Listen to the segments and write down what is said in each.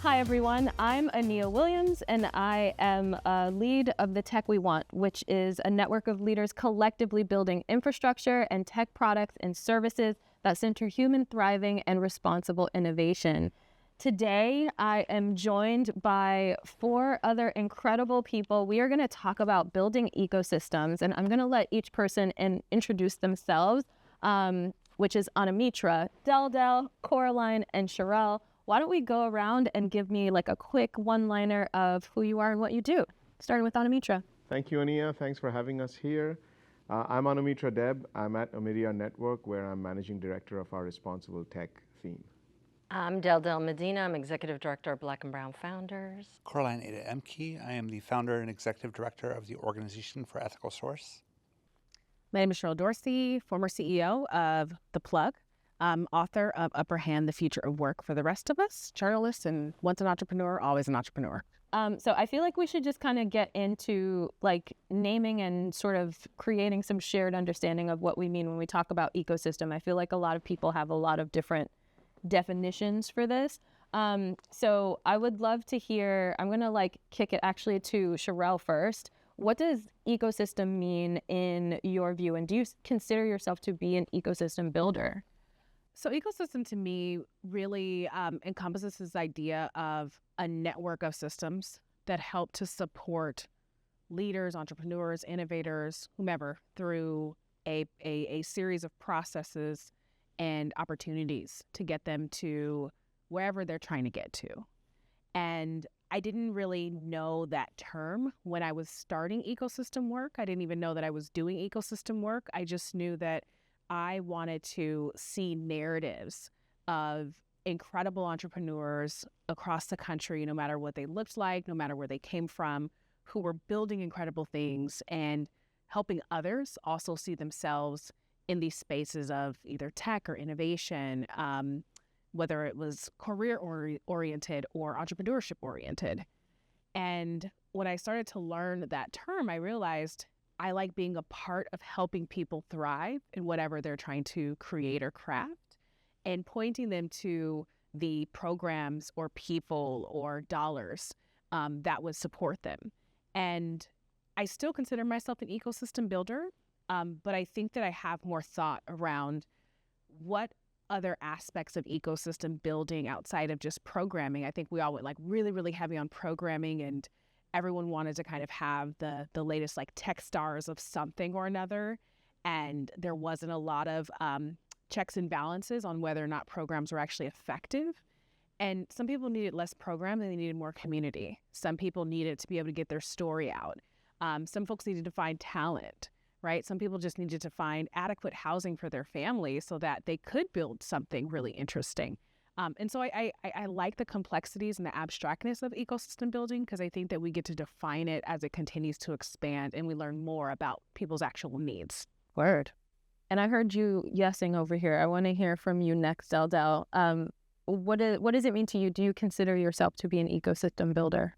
Hi, everyone. I'm Aniyia Williams, and I am a lead of the Tech We Want, which is a network of leaders collectively building infrastructure and tech products and services that center human thriving and responsible innovation. Today, I am joined by 4 other incredible people. We are going to talk about building ecosystems, and I'm going to let each person introduce themselves, which is Anamitra, Deldel, Coraline, and Sherelle. Why don't we go around and give me like a quick one-liner of who you are and what you do, starting with Anamitra. Thank you, Aniyia. Thanks for having us here. I'm Anamitra Deb. I'm at Amiriya Network, where I'm Managing Director of our Responsible Tech theme. I'm Deldel Medina. I'm Executive Director of Black and Brown Founders. Coraline Ada Emke. I am the founder and Executive Director of the Organization for Ethical Source. My name is Sherelle Dorsey, former CEO of The Plug. I'm author of Upper Hand, The Future of Work for the Rest of Us, journalist, and once an entrepreneur, always an entrepreneur. So I feel like we should just kind of get into like naming and sort of creating some shared understanding of what we mean when we talk about ecosystem. I feel like a lot of people have a lot of different definitions for this. So I would love to hear, I'm going to like kick it actually to Sherelle first. What does ecosystem mean in your view? And do you consider yourself to be an ecosystem builder? So ecosystem to me really encompasses this idea of a network of systems that help to support leaders, entrepreneurs, innovators, whomever, through a series of processes and opportunities to get them to wherever they're trying to get to. And I didn't really know that term when I was starting ecosystem work. I didn't even know that I was doing ecosystem work. I just knew that I wanted to see narratives of incredible entrepreneurs across the country, no matter what they looked like, no matter where they came from, who were building incredible things and helping others also see themselves in these spaces of either tech or innovation, whether it was career-oriented or entrepreneurship-oriented. And when I started to learn that term, I realized I like being a part of helping people thrive in whatever they're trying to create or craft and pointing them to the programs or people or dollars that would support them. And I still consider myself an ecosystem builder, but I think that I have more thought around what other aspects of ecosystem building outside of just programming. I think we all went like really, really heavy on programming, and everyone wanted to kind of have the latest like tech stars of something or another. And there wasn't a lot of checks and balances on whether or not programs were actually effective. And some people needed less program, they needed more community. Some people needed to be able to get their story out. Some folks needed to find talent, right? Some people just needed to find adequate housing for their family so that they could build something really interesting. And so I like the complexities and the abstractness of ecosystem building because I think that we get to define it as it continues to expand and we learn more about people's actual needs. Word. And I heard you yesing over here. I want to hear from you next, Deldel. What does it mean to you? Do you consider yourself to be an ecosystem builder?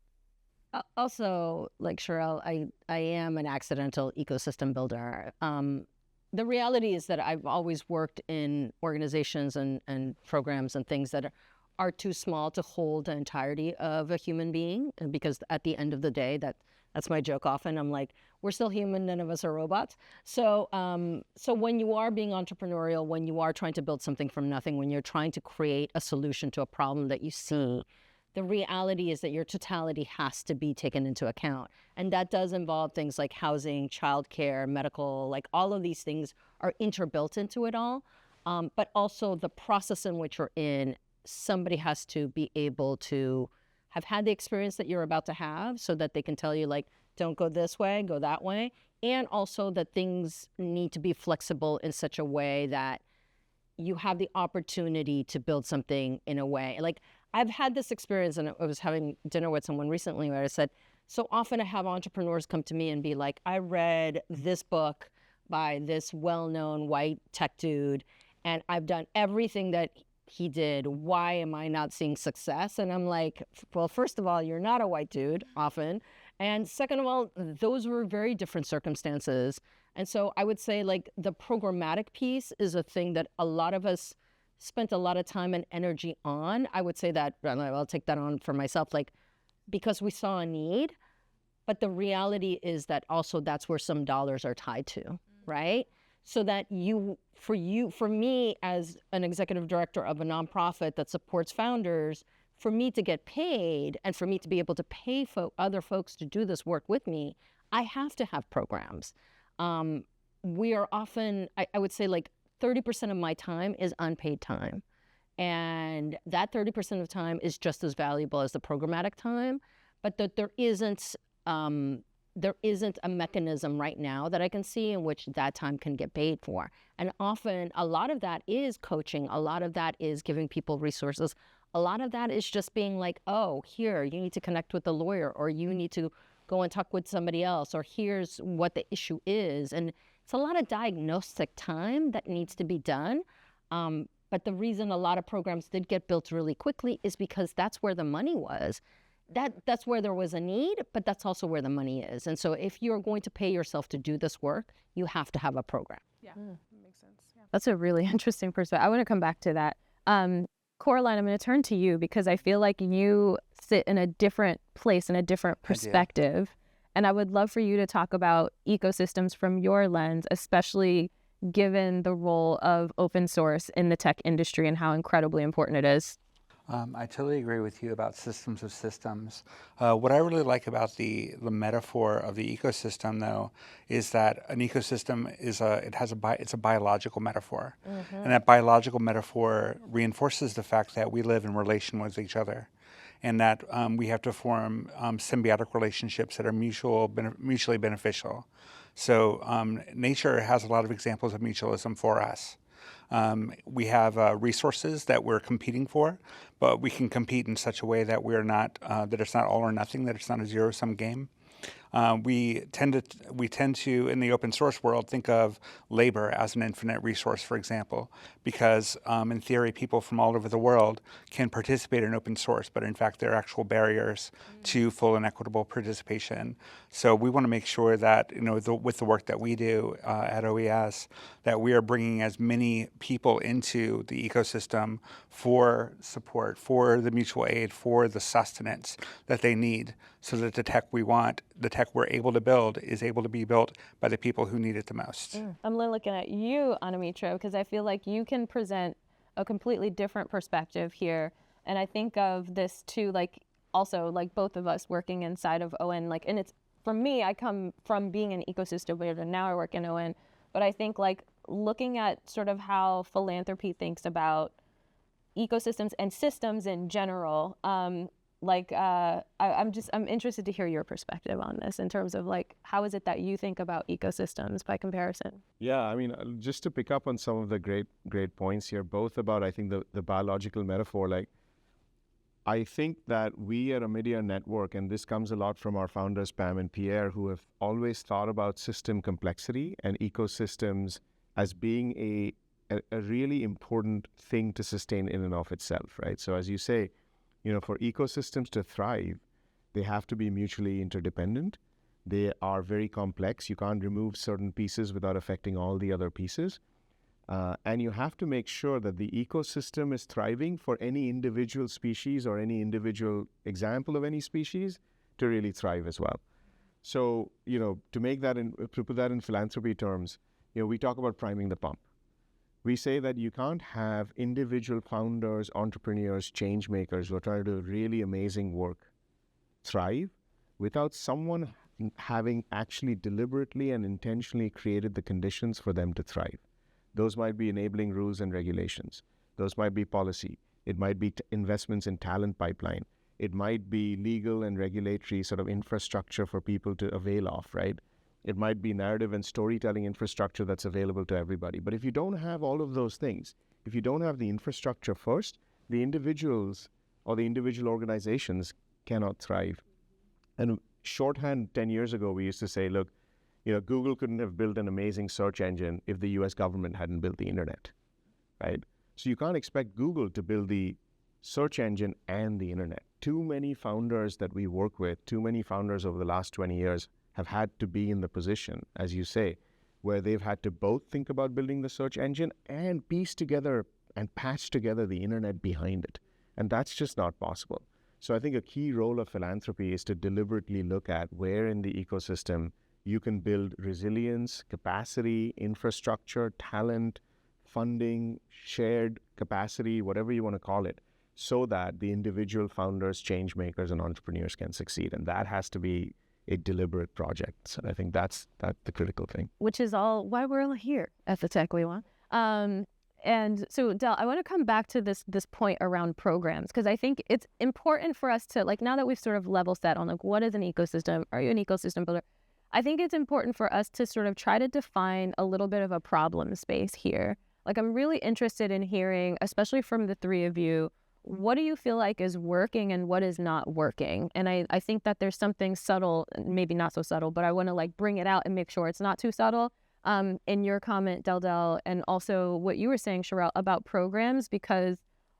Also, like Sherelle, I am an accidental ecosystem builder. The reality is that I've always worked in organizations and programs and things that are too small to hold the entirety of a human being. And because at the end of the day, that's my joke often. I'm like, we're still human, none of us are robots. So when you are being entrepreneurial, when you are trying to build something from nothing, when you're trying to create a solution to a problem that you see, the reality is that your totality has to be taken into account. And that does involve things like housing, childcare, medical, like all of these things are interbuilt into it all. But also the process in which you're in, somebody has to be able to have had the experience that you're about to have so that they can tell you like, don't go this way, go that way. And also that things need to be flexible in such a way that you have the opportunity to build something in a way. Like I've had this experience, and I was having dinner with someone recently where I said, so often I have entrepreneurs come to me and be like, I read this book by this well-known white tech dude, and I've done everything that he did. Why am I not seeing success? And I'm like, well, first of all, you're not a white dude often. And second of all, those were very different circumstances. And so I would say like the programmatic piece is a thing that a lot of us spent a lot of time and energy on. I would say that, I'll take that on for myself, like, because we saw a need, but the reality is that also that's where some dollars are tied to, right? So that for me as an executive director of a nonprofit that supports founders, for me to get paid and for me to be able to pay other folks to do this work with me, I have to have programs. We are often, I would say like 30% of my time is unpaid time. And that 30% of time is just as valuable as the programmatic time, but that there isn't a mechanism right now that I can see in which that time can get paid for. And often a lot of that is coaching. A lot of that is giving people resources. A lot of that is just being like, oh, here, you need to connect with a lawyer, or you need to go and talk with somebody else, or here's what the issue is. And it's a lot of diagnostic time that needs to be done. But the reason a lot of programs did get built really quickly is because that's where the money was. That's where there was a need, but that's also where the money is. And so if you're going to pay yourself to do this work, you have to have a program. Yeah, makes sense. Yeah. That's a really interesting perspective. I want to come back to that. Coraline, I'm going to turn to you because I feel like you sit in a different place, in a different perspective. And I would love for you to talk about ecosystems from your lens, especially given the role of open source in the tech industry and how incredibly important it is. I totally agree with you about systems of systems. What I really like about the metaphor of the ecosystem, though, is that an ecosystem is it's a biological metaphor, and that biological metaphor reinforces the fact that we live in relation with each other, and that we have to form symbiotic relationships that are mutually beneficial. So nature has a lot of examples of mutualism for us. We have resources that we're competing for, but we can compete in such a way that we're not that it's not all or nothing, that it's not a zero-sum game. We tend to, in the open source world, think of labor as an infinite resource, for example, because in theory, people from all over the world can participate in open source, but in fact, there are actual barriers to full and equitable participation. So we want to make sure that, with the work that we do at OES, that we are bringing as many people into the ecosystem for support, for the mutual aid, for the sustenance that they need, so that the tech we're able to build is able to be built by the people who need it the most. I'm looking at you, Aniyia, because I feel like you can present a completely different perspective here. And I think of this too, like also like both of us working inside of ON, like, and it's, for me, I come from being an ecosystem leader and now I work in ON, but I think like looking at sort of how philanthropy thinks about ecosystems and systems in general, I'm interested to hear your perspective on this in terms of like, how is it that you think about ecosystems by comparison? Yeah, I mean, just to pick up on some of the great points here, both about, I think, the biological metaphor, like, I think that we at Amplifying Network, and this comes a lot from our founders, Pam and Pierre, who have always thought about system complexity and ecosystems as being a really important thing to sustain in and of itself, right? So as you say, for ecosystems to thrive, they have to be mutually interdependent. They are very complex. You can't remove certain pieces without affecting all the other pieces. And you have to make sure that the ecosystem is thriving for any individual species or any individual example of any species to really thrive as well. So, to put that in philanthropy terms, we talk about priming the pump. We say that you can't have individual founders, entrepreneurs, change makers who are trying to do really amazing work thrive without someone having actually deliberately and intentionally created the conditions for them to thrive. Those might be enabling rules and regulations. Those might be policy. It might be investments in talent pipeline. It might be legal and regulatory sort of infrastructure for people to avail of, right? It might be narrative and storytelling infrastructure that's available to everybody. But if you don't have all of those things, if you don't have the infrastructure first, the individuals or the individual organizations cannot thrive. And shorthand 10 years ago, we used to say, look, Google couldn't have built an amazing search engine if the US government hadn't built the internet, right? So you can't expect Google to build the search engine and the internet. Too many founders that we work with, too many founders over the last 20 years have had to be in the position, as you say, where they've had to both think about building the search engine and piece together and patch together the internet behind it. And that's just not possible. So I think a key role of philanthropy is to deliberately look at where in the ecosystem you can build resilience, capacity, infrastructure, talent, funding, shared capacity, whatever you want to call it, so that the individual founders, change makers, and entrepreneurs can succeed. And that has to be a deliberate project. So I think that's the critical thing. Which is all why we're all here at the Tech We Want. And so, Del, I want to come back to this point around programs, because I think it's important for us to, like, now that we've sort of level set on, like, what is an ecosystem? Are you an ecosystem builder? I think it's important for us to sort of try to define a little bit of a problem space here. Like, I'm really interested in hearing, especially from the three of you, what do you feel like is working and what is not working? And I think that there's something subtle, maybe not so subtle, but I want to like bring it out and make sure it's not too subtle. In your comment, Del, and also what you were saying, Sherelle, about programs, because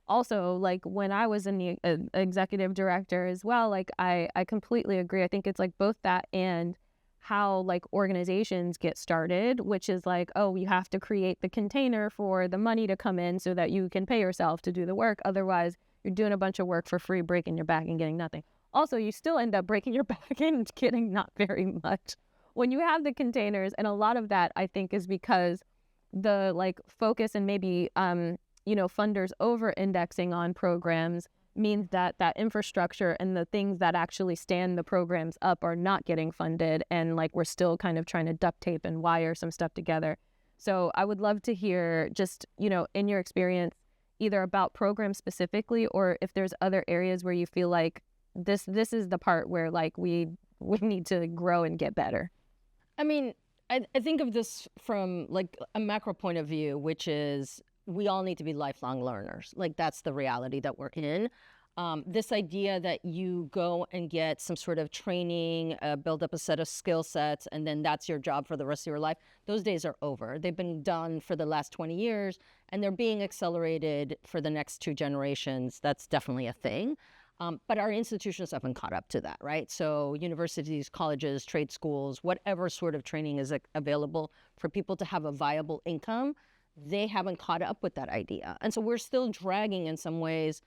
also like when I was in the executive director as well, like I completely agree. I think it's like both that and how like organizations get started, which is like, oh, you have to create the container for the money to come in so that you can pay yourself to do the work. Otherwise, you're doing a bunch of work for free, breaking your back and getting nothing. Also, you still end up breaking your back and getting not very much when you have the containers. And a lot of that, I think, is because the like focus and maybe, funders over indexing on programs means that that infrastructure and the things that actually stand the programs up are not getting funded. And like, we're still kind of trying to duct tape and wire some stuff together. So I would love to hear just, in your experience, either about programs specifically, or if there's other areas where you feel like this is the part where like we need to grow and get better. I mean, I think of this from like a macro point of view, which is we all need to be lifelong learners. Like that's the reality that we're in. This idea that you go and get some sort of training, build up a set of skill sets, and then that's your job for the rest of your life. Those days are over. They've been done for the last 20 years, and they're being accelerated for the next 2 generations. That's definitely a thing. But our institutions haven't caught up to that, right? So universities, colleges, trade schools, whatever sort of training is available for people to have a viable income, they haven't caught up with that idea. And so we're still dragging in some ways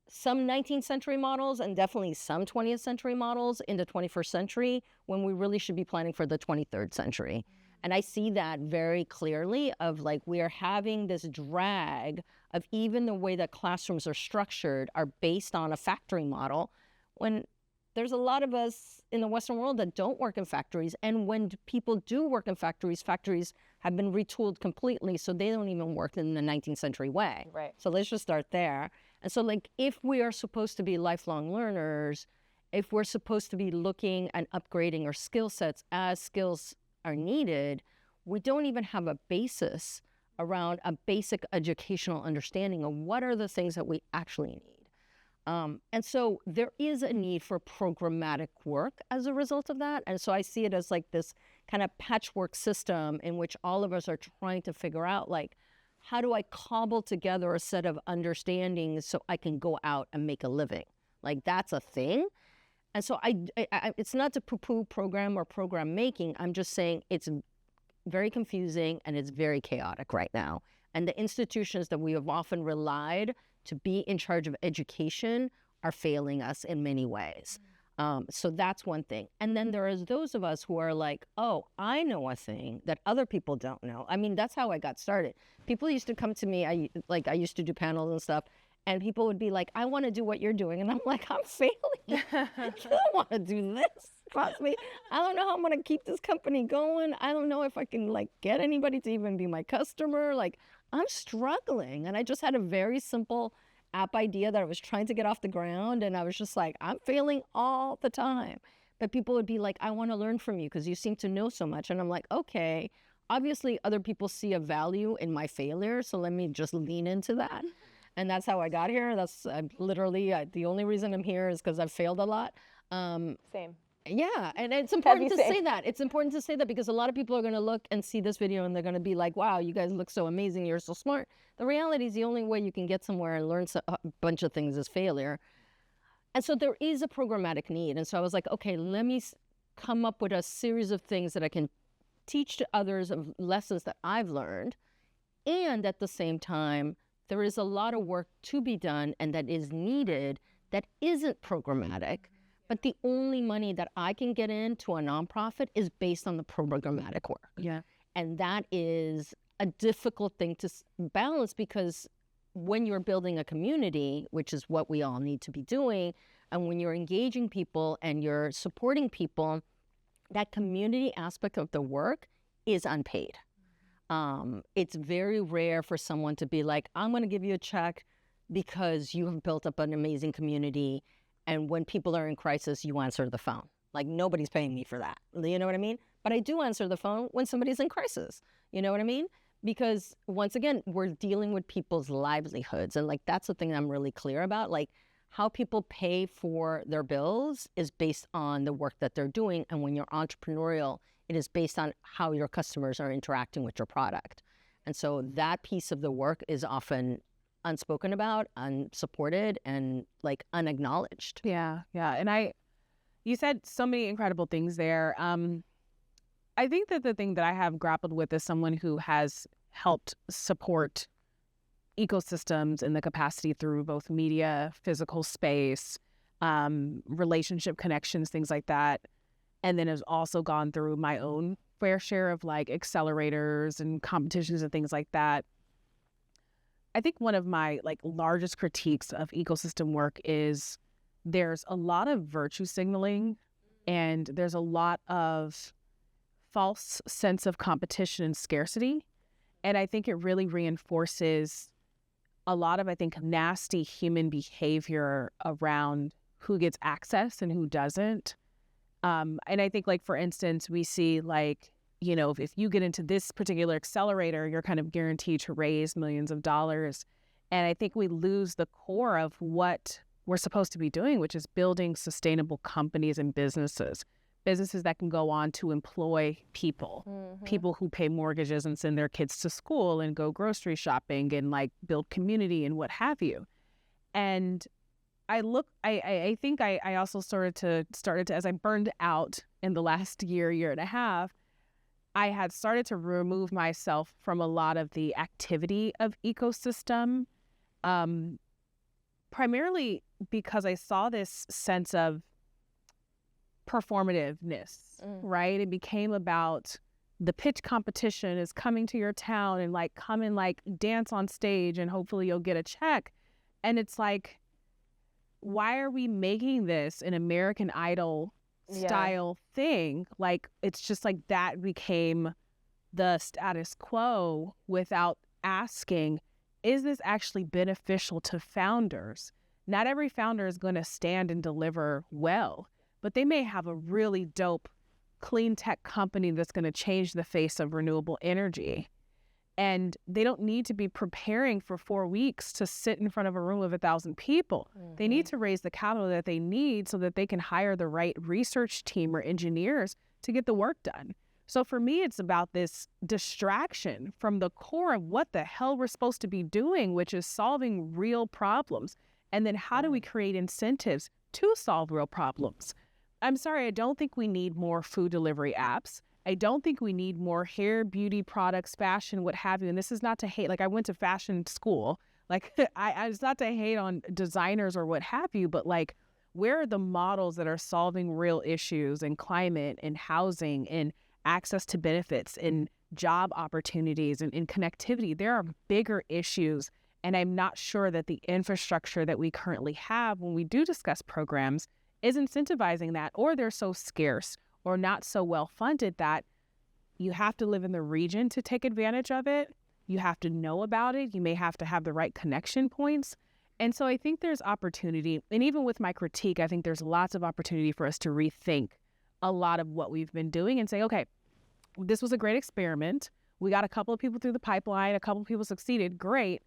some 19th century models and definitely some 20th century models in the 21st century when we really should be planning for the 23rd century. And I see that very clearly of like we are having this drag of even the way that classrooms are structured are based on a factory model when there's a lot of us in the Western world that don't work in factories. And when people do work in factories, factories have been retooled completely, so they don't even work in the 19th century way. Right. So let's just start there. And so like if we are supposed to be lifelong learners, if we're supposed to be looking and upgrading our skill sets as skills are needed, we don't even have a basis around a basic educational understanding of what are the things that we actually need. And so there is a need for programmatic work as a result of that. And so I see it as like this kind of patchwork system in which all of us are trying to figure out like, how do I cobble together a set of understandings so I can go out and make a living? Like that's a thing. And so it's not to poo-poo program or program making. I'm just saying it's very confusing and it's very chaotic right now. And the institutions that we have often relied to be in charge of education are failing us in many ways. So that's one thing. And then there is those of us who are like, oh, I know a thing that other people don't know. I mean, that's how I got started. People used to come to me, I used to do panels and stuff, and people would be like, I want to do what you're doing. And I'm like, I'm failing. You don't want to do this. Trust me. I don't know how I'm going to keep this company going. I don't know if I can like get anybody to even be my customer. Like I'm struggling. And I just had a very simple app idea that I was trying to get off the ground. And I was just like, I'm failing all the time. But people would be like, I want to learn from you because you seem to know so much. And I'm like, okay, obviously other people see a value in my failure. So let me just lean into that. And that's how I got here. That's literally the only reason I'm here is because I've failed a lot. Same. Yeah, and it's important to say that. It's important to say that because a lot of people are going to look and see this video and they're going to be like, wow, you guys look so amazing. You're so smart. The reality is the only way you can get somewhere and learn a bunch of things is failure. And so there is a programmatic need. And so I was like, okay, let me come up with a series of things that I can teach to others of lessons that I've learned. And at the same time, there is a lot of work to be done and that is needed that isn't programmatic, but the only money that I can get into a nonprofit is based on the programmatic work. Yeah. And that is a difficult thing to balance, because when you're building a community, which is what we all need to be doing, and when you're engaging people and you're supporting people, that community aspect of the work is unpaid. It's very rare for someone to be like, I'm going to give you a check because you have built up an amazing community. And when people are in crisis, you answer the phone. Like, nobody's paying me for that. You know what I mean? But I do answer the phone when somebody's in crisis. You know what I mean? Because once again, we're dealing with people's livelihoods. And like, that's the thing I'm really clear about. Like, how people pay for their bills is based on the work that they're doing. And when you're entrepreneurial, it is based on how your customers are interacting with your product. And so that piece of the work is often unspoken about, unsupported, and like unacknowledged. Yeah. And you said so many incredible things there. I think that the thing that I have grappled with as someone who has helped support ecosystems in the capacity through both media, physical space, relationship connections, things like that, and then has also gone through my own fair share of like accelerators and competitions and things like that. I think one of my like largest critiques of ecosystem work is there's a lot of virtue signaling and there's a lot of false sense of competition and scarcity. And I think it really reinforces a lot of, I think, nasty human behavior around who gets access and who doesn't. And I think, like, for instance, we see, like, you know, if you get into this particular accelerator, you're kind of guaranteed to raise millions of dollars. And I think we lose the core of what we're supposed to be doing, which is building sustainable companies and businesses that can go on to employ people, people who pay mortgages and send their kids to school and go grocery shopping and like build community and what have you. And I think I also started to, as I burned out in the last year and a half, I had started to remove myself from a lot of the activity of ecosystem, primarily because I saw this sense of performativeness, right? It became about the pitch competition is coming to your town and like come and like dance on stage and hopefully you'll get a check. And it's like, why are we making this an American Idol style thing? Like, it's just like that became the status quo without asking, is this actually beneficial to founders? Not every founder is going to stand and deliver well, but they may have a really dope clean tech company that's going to change the face of renewable energy. And they don't need to be preparing for 4 weeks to sit in front of a room of 1,000 people. They need to raise the capital that they need so that they can hire the right research team or engineers to get the work done. So for me, it's about this distraction from the core of what the hell we're supposed to be doing, which is solving real problems. And then how do we create incentives to solve real problems? I'm sorry, I don't think we need more food delivery apps. I don't think we need more hair, beauty products, fashion, what have you. And this is not to hate, like I went to fashion school. Like it's not to hate on designers or what have you, but like, where are the models that are solving real issues in climate and housing and access to benefits and job opportunities and in connectivity? There are bigger issues. And I'm not sure that the infrastructure that we currently have when we do discuss programs is incentivizing that, or they're so scarce or not so well funded that you have to live in the region to take advantage of it. You have to know about it. You may have to have the right connection points. And so I think there's opportunity. And even with my critique, I think there's lots of opportunity for us to rethink a lot of what we've been doing and say, okay, this was a great experiment. We got a couple of people through the pipeline. A couple of people succeeded. Great.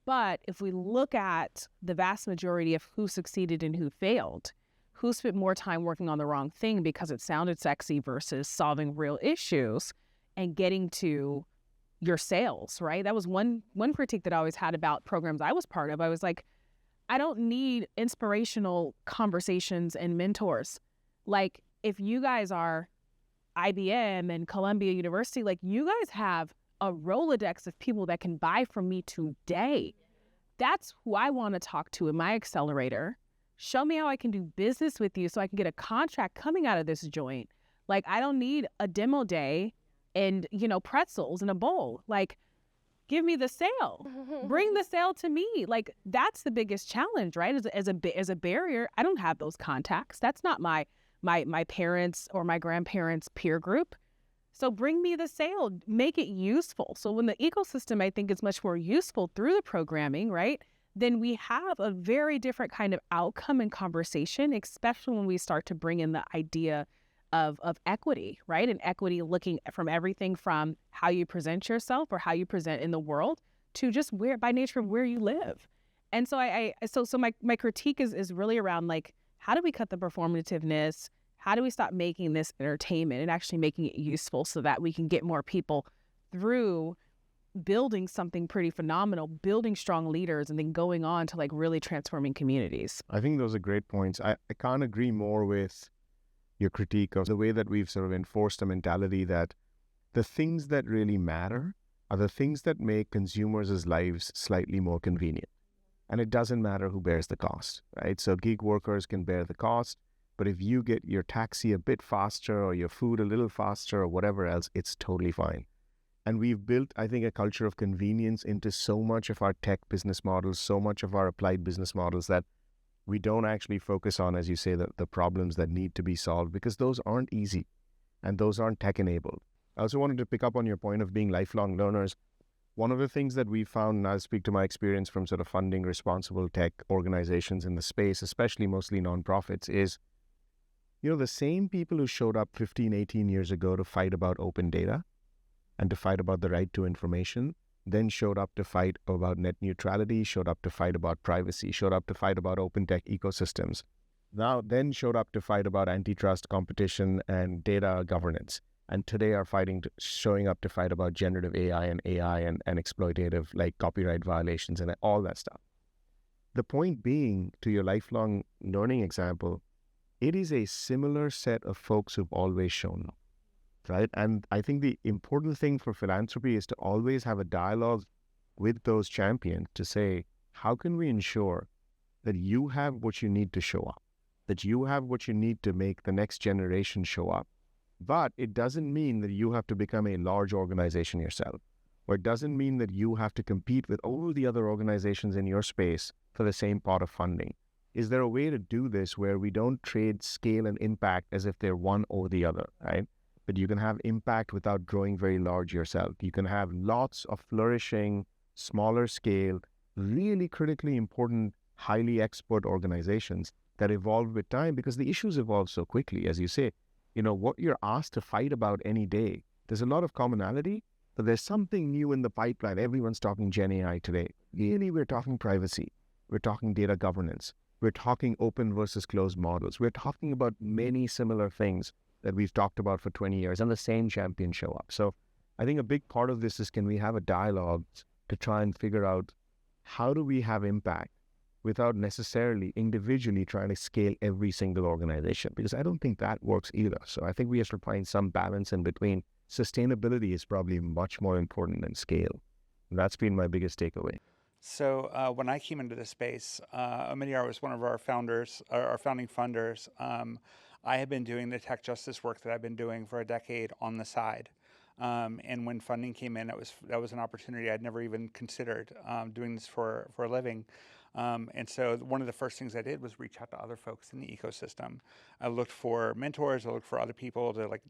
But if we look at the vast majority of who succeeded and who failed, who spent more time working on the wrong thing because it sounded sexy versus solving real issues and getting to your sales, right? That was one critique that I always had about programs I was part of. I was like, I don't need inspirational conversations and mentors. Like, if you guys are IBM and Columbia University, like, you guys have a Rolodex of people that can buy from me today. that's who I want to talk to in my accelerator. Show me how I can do business with you so I can get a contract coming out of this joint. Like, I don't need a demo day and, pretzels in a bowl. Like, give me the sale. Bring the sale to me. Like, that's the biggest challenge, right? As a barrier, I don't have those contacts. That's not my parents or my grandparents' peer group. So bring me the sale, make it useful. So when the ecosystem, I think, is much more useful through the programming, right? Then we have a very different kind of outcome and conversation, especially when we start to bring in the idea of equity, right? And equity looking from everything from how you present yourself or how you present in the world to just by nature of where you live. And so so my critique is really around, like, how do we cut the performativeness? How do we stop making this entertainment and actually making it useful so that we can get more people through building something pretty phenomenal, building strong leaders, and then going on to, like, really transforming communities? I think those are great points. I can't agree more with your critique of the way that we've sort of enforced a mentality that the things that really matter are the things that make consumers' lives slightly more convenient. And it doesn't matter who bears the cost, right? So gig workers can bear the cost, but if you get your taxi a bit faster or your food a little faster or whatever else, it's totally fine. And we've built, I think, a culture of convenience into so much of our tech business models, so much of our applied business models, that we don't actually focus on, as you say, the problems that need to be solved, because those aren't easy and those aren't tech-enabled. I also wanted to pick up on your point of being lifelong learners. One of the things that we found, and I'll speak to my experience from sort of funding responsible tech organizations in the space, especially mostly nonprofits, is, the same people who showed up 15, 18 years ago to fight about open data and to fight about the right to information, then showed up to fight about net neutrality, showed up to fight about privacy, showed up to fight about open tech ecosystems. Now, then showed up to fight about antitrust, competition, and data governance. And today are showing up to fight about generative AI and exploitative, like, copyright violations and all that stuff. The point being, to your lifelong learning example, it is a similar set of folks who've always shown up, right? And I think the important thing for philanthropy is to always have a dialogue with those champions to say, how can we ensure that you have what you need to show up, that you have what you need to make the next generation show up? But it doesn't mean that you have to become a large organization yourself, or it doesn't mean that you have to compete with all the other organizations in your space for the same pot of funding. Is there a way to do this where we don't trade scale and impact as if they're one or the other, right? But you can have impact without growing very large yourself. You can have lots of flourishing, smaller scale, really critically important, highly expert organizations that evolve with time, because the issues evolve so quickly. As you say, what you're asked to fight about any day, there's a lot of commonality, but there's something new in the pipeline. Everyone's talking Gen AI today. Really, we're talking privacy. We're talking data governance. We're talking open versus closed models. We're talking about many similar things that we've talked about for 20 years, and the same champions show up. So I think a big part of this is, can we have a dialogue to try and figure out how do we have impact without necessarily individually trying to scale every single organization? Because I don't think that works either. So I think we have to find some balance in between. Sustainability is probably much more important than scale. And that's been my biggest takeaway. So when I came into this space, Aniyia was one of our founders, our founding funders. I had been doing the tech justice work that I've been doing for a decade on the side. And when funding came in, that was an opportunity I'd never even considered, doing this for a living. And so one of the first things I did was reach out to other folks in the ecosystem. I looked for mentors. I looked for other people to, like,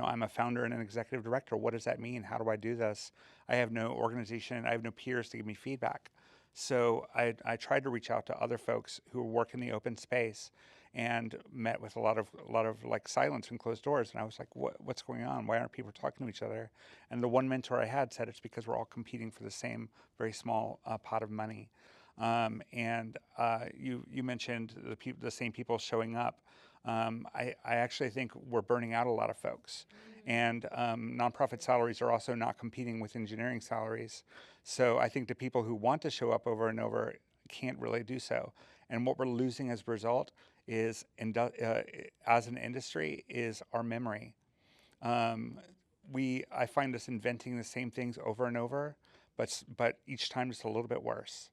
I'm a founder and an executive director. What does that mean? How do I do this? I have no organization. I have no peers to give me feedback. So I tried to reach out to other folks who work in the open space, and met with a lot of like silence and closed doors. And I was like, what's going on? Why aren't people talking to each other? And the one mentor I had said, it's because we're all competing for the same very small pot of money. And you mentioned the same people showing up. I actually think we're burning out a lot of folks. And nonprofit salaries are also not competing with engineering salaries. So I think the people who want to show up over and over can't really do so. And what we're losing as a result is, as an industry, is our memory. I find us inventing the same things over and over, but each time it's a little bit worse.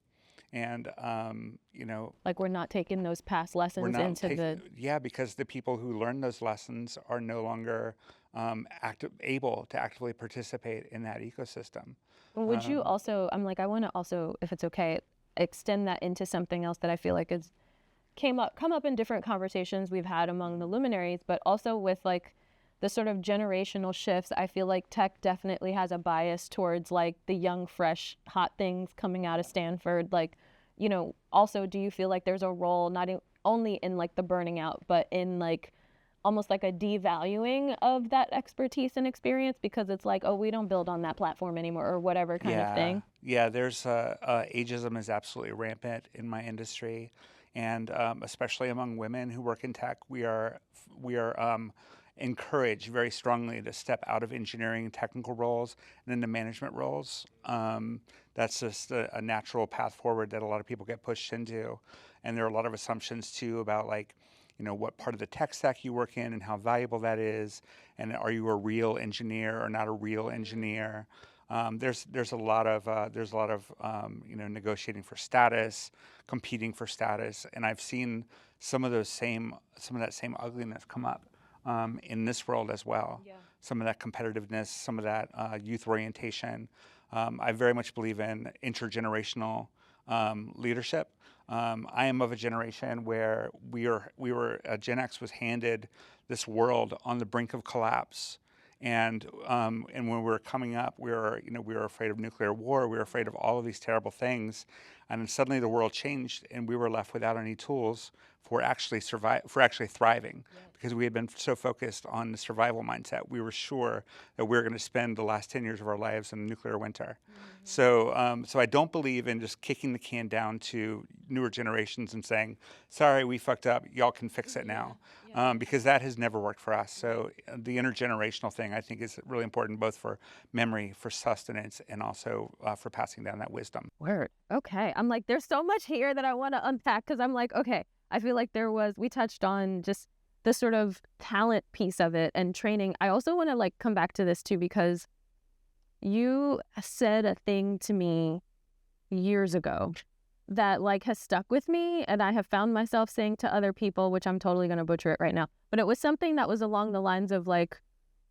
And, you know, Like we're not taking those past lessons into the... Yeah, because the people who learn those lessons are no longer able to actively participate in that ecosystem. Would you also, I'm like, I want to also, if it's okay, extend that into something else that I feel like is come up in different conversations we've had among the luminaries, but also with like the sort of generational shifts. I feel like tech definitely has a bias towards like the young, fresh, hot things coming out of Stanford. Like, you know, also, do you feel like there's a role not only in like the burning out, but in like almost like a devaluing of that expertise and experience because it's like, oh, we don't build on that platform anymore or whatever kind of thing? Yeah, there's ageism is absolutely rampant in my industry, and especially among women who work in tech, we are encouraged very strongly to step out of engineering and technical roles and into management roles. That's just a natural path forward that a lot of people get pushed into, and there are a lot of assumptions too about like, you know, what part of the tech stack you work in and how valuable that is, and are you a real engineer or not a real engineer. There's a lot of you know, negotiating for status, competing for status, and I've seen some of that same ugliness come up in this world as well. Yeah. Some of that competitiveness, some of that youth orientation. I very much believe in intergenerational leadership. I am of a generation where Gen X was handed this world on the brink of collapse. And when we were coming up, we were afraid of nuclear war. We were afraid of all of these terrible things, and then suddenly the world changed, and we were left without any tools for actually thriving, because we had been so focused on the survival mindset. We were sure that we were going to spend the last 10 years of our lives in a nuclear winter. So I don't believe in just kicking the can down to newer generations and saying, sorry, we fucked up, y'all can fix it now. Because that has never worked for us. So the intergenerational thing, I think, is really important, both for memory, for sustenance, and also for passing down that wisdom. Word. Okay. I'm like, there's so much here that I want to unpack, because I'm like, okay, I feel like we touched on just the sort of talent piece of it and training. I also want to like come back to this too, because you said a thing to me years ago that like has stuck with me, and I have found myself saying to other people, which I'm totally going to butcher it right now, but it was something that was along the lines of like,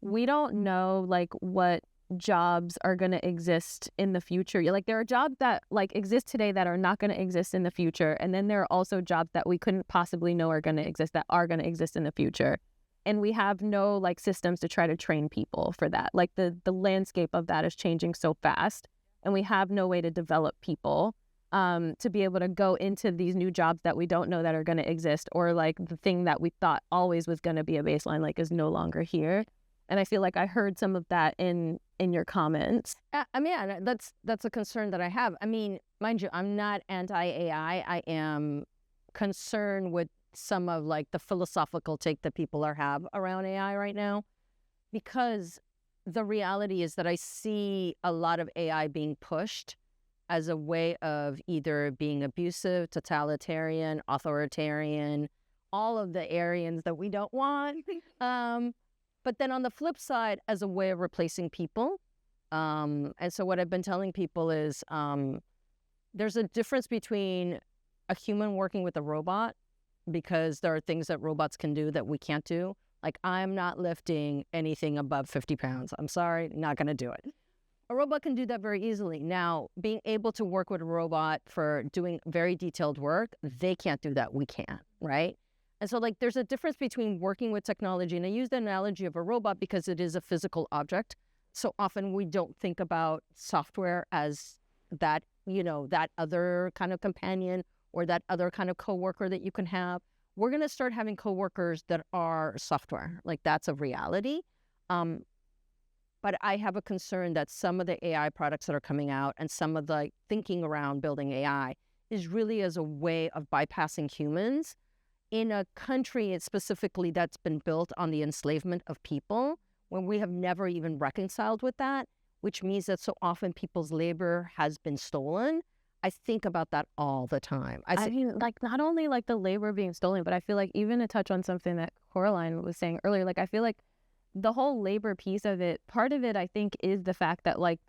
we don't know like what jobs are going to exist in the future. Like there are jobs that like exist today that are not going to exist in the future, and then there are also jobs that we couldn't possibly know are going to exist that are going to exist in the future, and we have no like systems to try to train people for that. Like the landscape of that is changing so fast, and we have no way to develop people to be able to go into these new jobs that we don't know that are going to exist, or like the thing that we thought always was going to be a baseline like is no longer here. And I feel like I heard some of that in your comments. I mean, that's a concern that I have. I mean, mind you, I'm not anti-AI. I am concerned with some of like the philosophical take that people have around AI right now, because the reality is that I see a lot of AI being pushed as a way of either being abusive, totalitarian, authoritarian, all of the Aryans that we don't want. But then on the flip side, as a way of replacing people. And so what I've been telling people is there's a difference between a human working with a robot, because there are things that robots can do that we can't do. Like, I'm not lifting anything above 50 pounds. I'm sorry, not going to do it. A robot can do that very easily. Now, being able to work with a robot for doing very detailed work, they can't do that. We can, right? And so, like, there's a difference between working with technology. And I use the analogy of a robot because it is a physical object. So often we don't think about software as that, you know, that other kind of companion or that other kind of coworker that you can have. We're going to start having coworkers that are software. Like, that's a reality. But I have a concern that some of the AI products that are coming out and some of the thinking around building AI is really as a way of bypassing humans in a country specifically that's been built on the enslavement of people, when we have never even reconciled with that, which means that so often people's labor has been stolen. I think about that all the time. I mean, like, not only like the labor being stolen, but I feel like even to touch on something that Coraline was saying earlier, like, I feel like the whole labor piece of it, part of it, I think, is the fact that like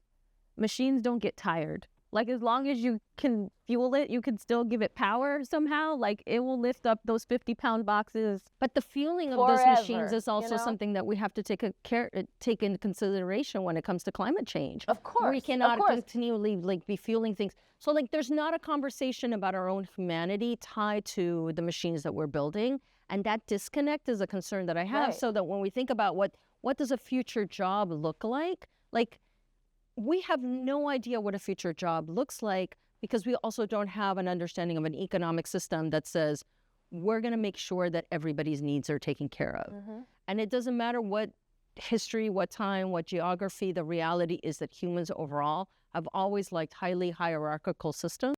machines don't get tired. Like, as long as you can fuel it, you can still give it power somehow. Like, it will lift up those 50-pound boxes. But the fueling of Forever, those machines is you also know? something that we have to take into consideration when it comes to climate change. Of course, we of cannot course. continually like be fueling things. So like, there's not a conversation about our own humanity tied to the machines that we're building, and that disconnect is a concern that I have. Right. So that when we think about what does a future job look like we have no idea what a future job looks like, because we also don't have an understanding of an economic system that says we're going to make sure that everybody's needs are taken care of. And it doesn't matter what history, what time, what geography, the reality is that humans overall have always liked highly hierarchical systems.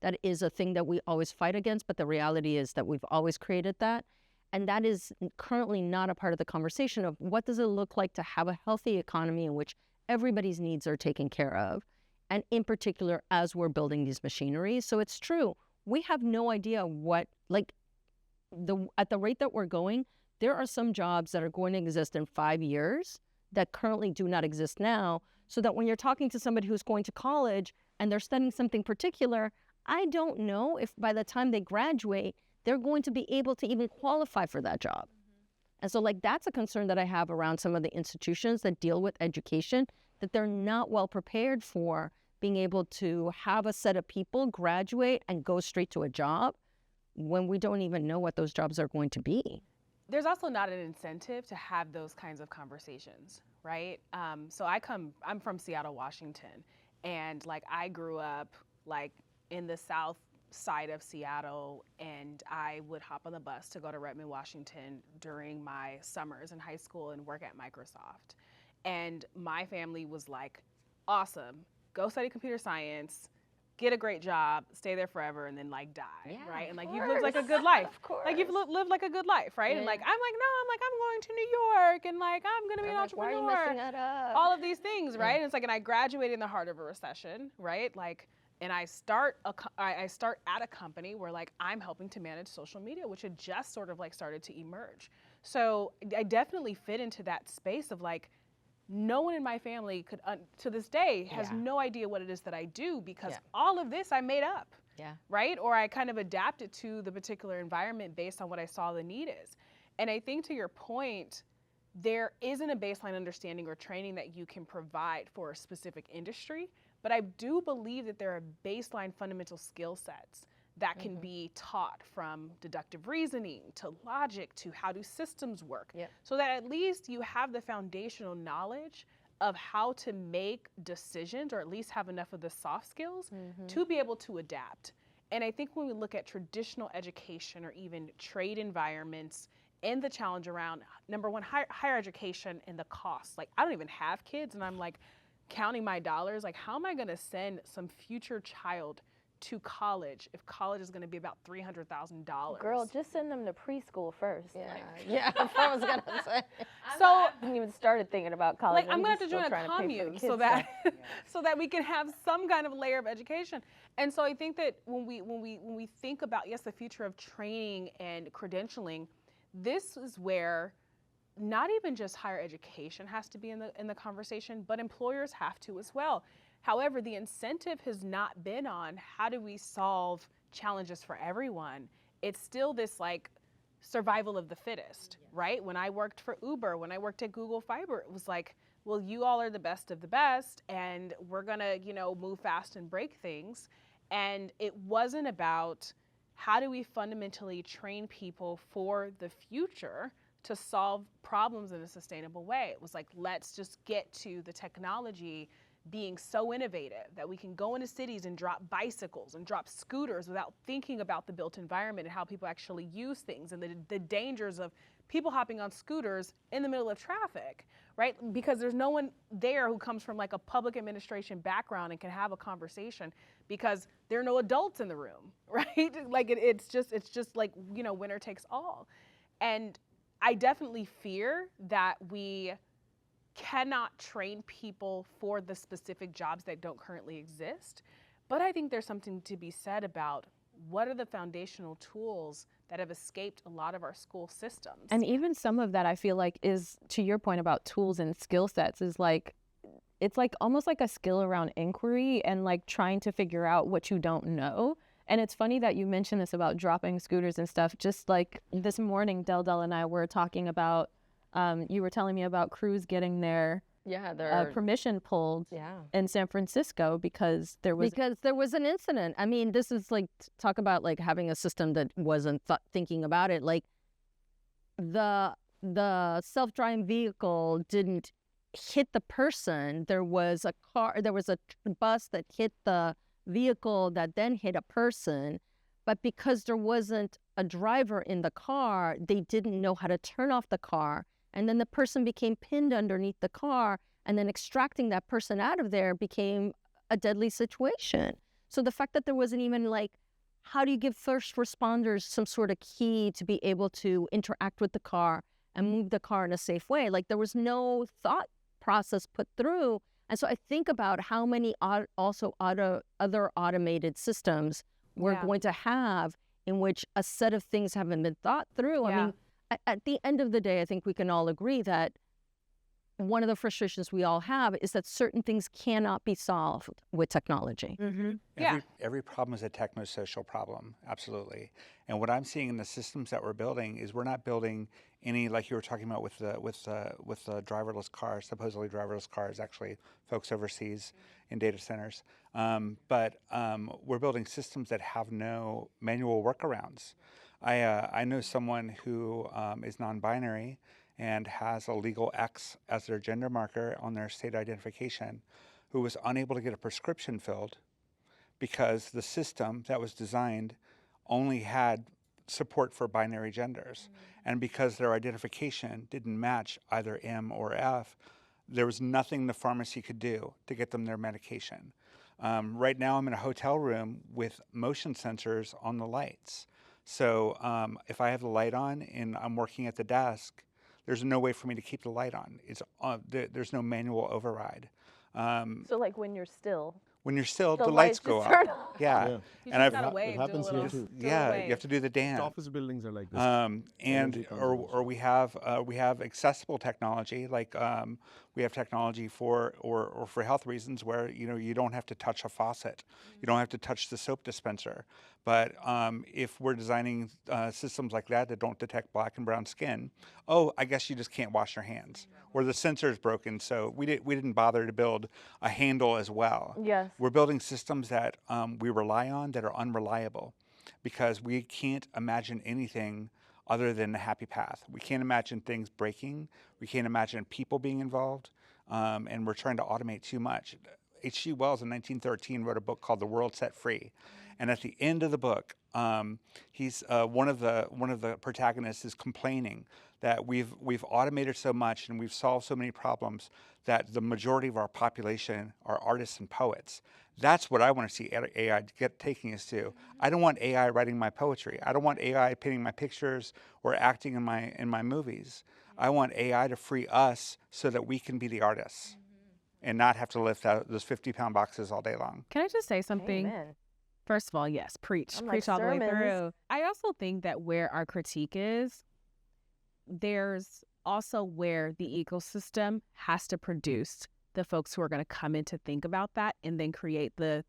That is a thing that we always fight against, but the reality is that we've always created that. And that is currently not a part of the conversation of what does it look like to have a healthy economy in which everybody's needs are taken care of, and in particular as we're building these machineries. So it's true, we have no idea what, at the rate that we're going, there are some jobs that are going to exist in 5 years that currently do not exist now, so that when you're talking to somebody who's going to college and they're studying something particular, I don't know if by the time they graduate, they're going to be able to even qualify for that job. And so that's a concern that I have around some of the institutions that deal with education, that they're not well prepared for being able to have a set of people graduate and go straight to a job when we don't even know what those jobs are going to be. There's also not an incentive to have those kinds of conversations, right? So I'm from Seattle, Washington, and I grew up in the south side of Seattle, and I would hop on the bus to go to Redmond, Washington during my summers in high school and work at Microsoft. And my family was like, awesome, go study computer science, get a great job, stay there forever, and then die, right? And you've lived a good life. Of course. You've lived a good life, right? Yeah. And I'm going to New York, and I'm gonna be an entrepreneur. Why are you messing that up? All of these things, right? And it's and I graduated in the heart of a recession, right? And I start at a company where I'm helping to manage social media, which had just sort of started to emerge. So I definitely fit into that space of no one in my family could, to this day, has no idea what it is that I do, because all of this I made up, right? Or I kind of adapted to the particular environment based on what I saw the need is. And I think to your point, there isn't a baseline understanding or training that you can provide for a specific industry, but I do believe that there are baseline fundamental skill sets that can be taught, from deductive reasoning to logic to how do systems work, so that at least you have the foundational knowledge of how to make decisions, or at least have enough of the soft skills to be able to adapt. And I think when we look at traditional education or even trade environments and the challenge around, number one, higher education and the cost. I don't even have kids, and I'm counting my dollars. How am I going to send some future child to college if college is going to be about $300,000? Girl, just send them to preschool first. Yeah, that's what I was going to say. So I haven't even started thinking about college. I'm going to have to join a commune so that so that we can have some kind of layer of education. And so I think that when we think about, yes, the future of training and credentialing, this is where not even just higher education has to be in the conversation, but employers have to as well. However, the incentive has not been on how do we solve challenges for everyone. It's still this survival of the fittest, right? When I worked for Uber, when I worked at Google Fiber, it was well, you all are the best of the best, and we're gonna, move fast and break things. And it wasn't about how do we fundamentally train people for the future to solve problems in a sustainable way. It was let's just get to the technology being so innovative that we can go into cities and drop bicycles and drop scooters without thinking about the built environment and how people actually use things, and the dangers of people hopping on scooters in the middle of traffic, right? Because there's no one there who comes from a public administration background and can have a conversation, because there are no adults in the room, right? It's just winner takes all. And I definitely fear that we cannot train people for the specific jobs that don't currently exist. But I think there's something to be said about what are the foundational tools that have escaped a lot of our school systems. And even some of that, I feel is, to your point about tools and skill sets, is it's like almost like a skill around inquiry and like trying to figure out what you don't know. And it's funny that you mentioned this about dropping scooters and stuff. Just like this morning, Del and I were talking about, you were telling me about crews getting their permission pulled in San Francisco because there was an incident. I mean, this is like, talk about like having a system that wasn't thinking about it. Like the self-driving vehicle didn't hit the person. There was a bus that hit the vehicle that then hit a person, but because there wasn't a driver in the car, they didn't know how to turn off the car, and then the person became pinned underneath the car, and then extracting that person out of there became a deadly situation. So the fact that there wasn't even like, how do you give first responders some sort of key to be able to interact with the car and move the car in a safe way? Like there was no thought process put through. And so I think about how many other automated systems we're going to have in which a set of things haven't been thought through. I mean, at the end of the day, I think we can all agree that one of the frustrations we all have is that certain things cannot be solved with technology. Every problem is a technosocial problem, absolutely. And what I'm seeing in the systems that we're building is we're not building any, like you were talking about with the driverless cars, supposedly driverless cars, actually folks overseas in data centers. But we're building systems that have no manual workarounds. I know someone who is non-binary and has a legal X as their gender marker on their state identification, who was unable to get a prescription filled because the system that was designed only had support for binary genders. And because their identification didn't match either M or F, there was nothing the pharmacy could do to get them their medication. Right now I'm in a hotel room with motion sensors on the lights. So if I have the light on and I'm working at the desk, there's no way for me to keep the light on. It's there's no manual override. so like when you're still, the lights go off. Yeah. And it happens here too. Yeah, you have to do the dance. Office buildings are like this. And or we have accessible technology, like we have technology for health reasons where you don't have to touch a faucet, you don't have to touch the soap dispenser. But if we're designing systems like that don't detect black and brown skin, I guess you just can't wash your hands, or the sensor is broken, so we didn't bother to build a handle as well. Yes. We're building systems that we rely on that are unreliable, because we can't imagine anything other than a happy path. We can't imagine things breaking. We can't imagine people being involved, and we're trying to automate too much. H.G. Wells in 1913 wrote a book called The World Set Free, and at the end of the book, he's one of the protagonists is complaining that we've automated so much and we've solved so many problems that the majority of our population are artists and poets. That's what I want to see AI taking us to. I don't want AI writing my poetry. I don't want AI painting my pictures or acting in my movies. I want AI to free us so that we can be the artists and not have to lift those 50-pound boxes all day long. Can I just say something? Amen. First of all, yes, preach like all sermons. the way through. I also think that where our critique is, there's also where the ecosystem has to produce the folks who are going to come in to think about that and then create the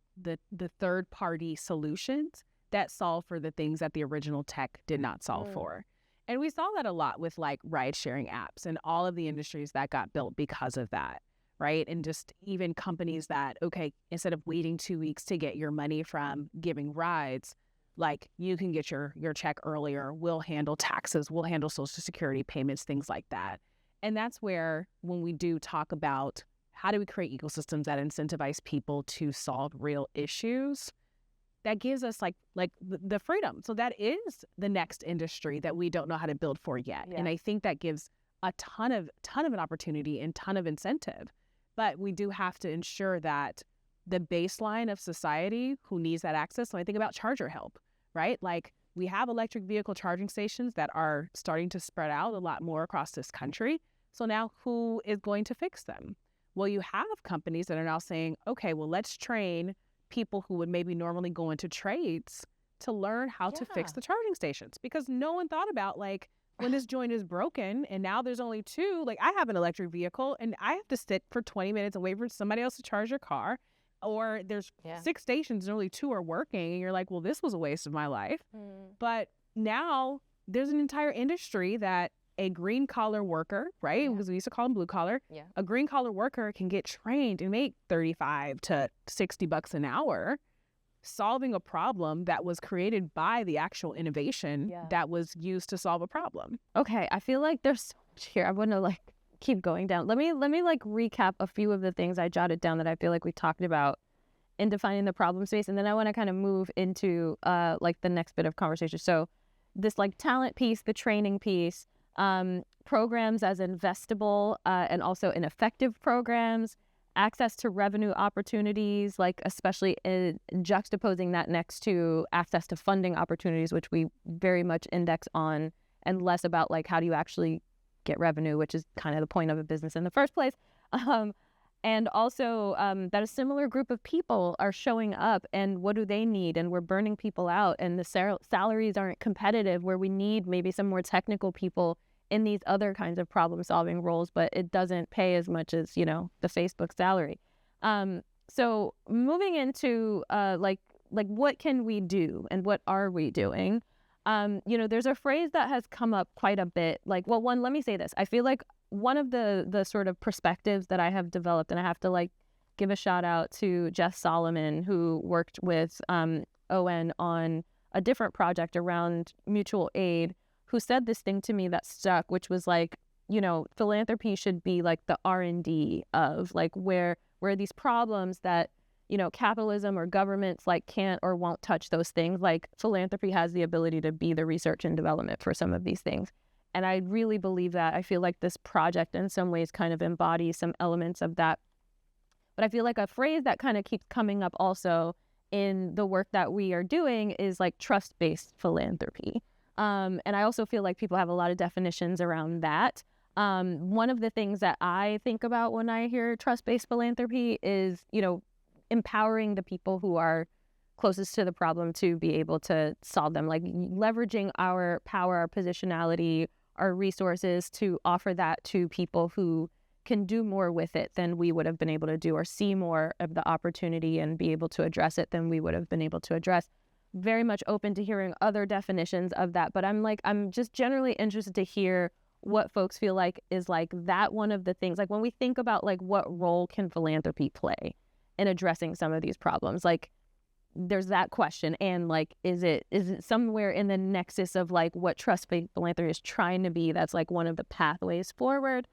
third-party solutions that solve for the things that the original tech did not solve for. And we saw that a lot with like ride-sharing apps and all of the industries that got built because of that, right? And just even companies that, okay, instead of waiting 2 weeks to get your money from giving rides, like you can get your check earlier, we'll handle taxes, we'll handle Social Security payments, things like that. And that's where, when we do talk about how do we create ecosystems that incentivize people to solve real issues, that gives us like the freedom. So that is the next industry that we don't know how to build for yet. And I think that gives a ton of an opportunity and ton of incentive. But we do have to ensure that the baseline of society who needs that access, so I think about charger help, right? Like we have electric vehicle charging stations that are starting to spread out a lot more across this country. So now who is going to fix them? Well, you have companies that are now saying, okay, well, let's train people who would maybe normally go into trades to learn how to fix the charging stations, because no one thought about like, when this joint is broken and now there's only two, like I have an electric vehicle and I have to sit for 20 minutes and wait for somebody else to charge their car. Or there's 6 stations and only 2 are working. And you're like, well, this was a waste of my life. But now there's an entire industry that a green collar worker, right? Because we used to call them blue collar. A green collar worker can get trained and make $35 to $60 an hour solving a problem that was created by the actual innovation that was used to solve a problem. Okay, I feel like there's so much here. I want to like keep going down. Let me like recap a few of the things I jotted down that I feel like we talked about in defining the problem space, and then I want to kind of move into like the next bit of conversation. So this like talent piece, the training piece, programs as investable and also ineffective programs, access to revenue opportunities, like especially in juxtaposing that next to access to funding opportunities, which we very much index on, and less about like how do you actually get revenue, which is kind of the point of a business in the first place. And also that a similar group of people are showing up and what do they need? And we're burning people out and the salaries aren't competitive, where we need maybe some more technical people in these other kinds of problem solving roles, but it doesn't pay as much as, you know, the Facebook salary. So moving into like what can we do and what are we doing? You know, there's a phrase that has come up quite a bit. Like, well, one, let me say this. I feel like one of the sort of perspectives that I have developed, and I have to like give a shout out to Jess Solomon, who worked with ON on a different project around mutual aid, who said this thing to me that stuck, which was like, you know, philanthropy should be like the R&D of like where these problems that, you know, capitalism or governments like can't or won't touch those things. Like philanthropy has the ability to be the research and development for some of these things. And I really believe that. I feel like this project in some ways kind of embodies some elements of that. But I feel like a phrase that kind of keeps coming up also in the work that we are doing is like trust-based philanthropy. And I also feel like people have a lot of definitions around that. One of the things that I think about when I hear trust-based philanthropy is, you know, empowering the people who are closest to the problem to be able to solve them, like leveraging our power, our positionality, our resources to offer that to people who can do more with it than we would have been able to do, or see more of the opportunity and be able to address it than we would have been able to address. Very much open to hearing other definitions of that, but I'm just generally interested to hear what folks feel like is like that one of the things, like when we think about like what role can philanthropy play in addressing some of these problems, like there's that question, and like is it somewhere in the nexus of like what trust-based philanthropy is trying to be, that's like one of the pathways forward?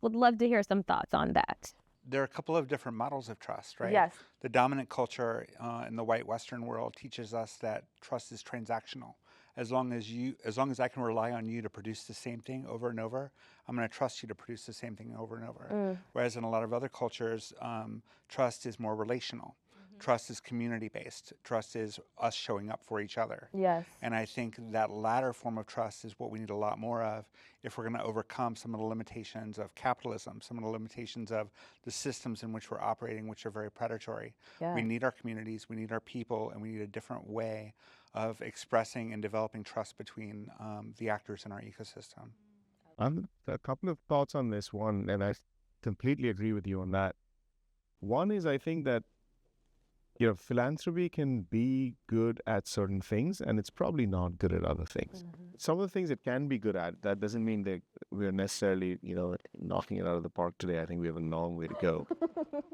Would love to hear some thoughts on that. There are a couple of different models of trust, right? Yes. The dominant culture in the white Western world teaches us that trust is transactional. As long as I can rely on you to produce the same thing over and over, I'm going to trust you to produce the same thing over and over. Whereas in a lot of other cultures, trust is more relational. Trust is community-based. Trust is us showing up for each other. Yes. And I think that latter form of trust is what we need a lot more of if we're going to overcome some of the limitations of capitalism, some of the limitations of the systems in which we're operating, which are very predatory. Yeah. We need our communities, we need our people, and we need a different way of expressing and developing trust between the actors in our ecosystem. A couple of thoughts on this one, and I completely agree with you on that. One is, I think that, you know, philanthropy can be good at certain things, and it's probably not good at other things. Some of the things it can be good at, that doesn't mean that we're necessarily, you know, knocking it out of the park today. I think we have a long way to go.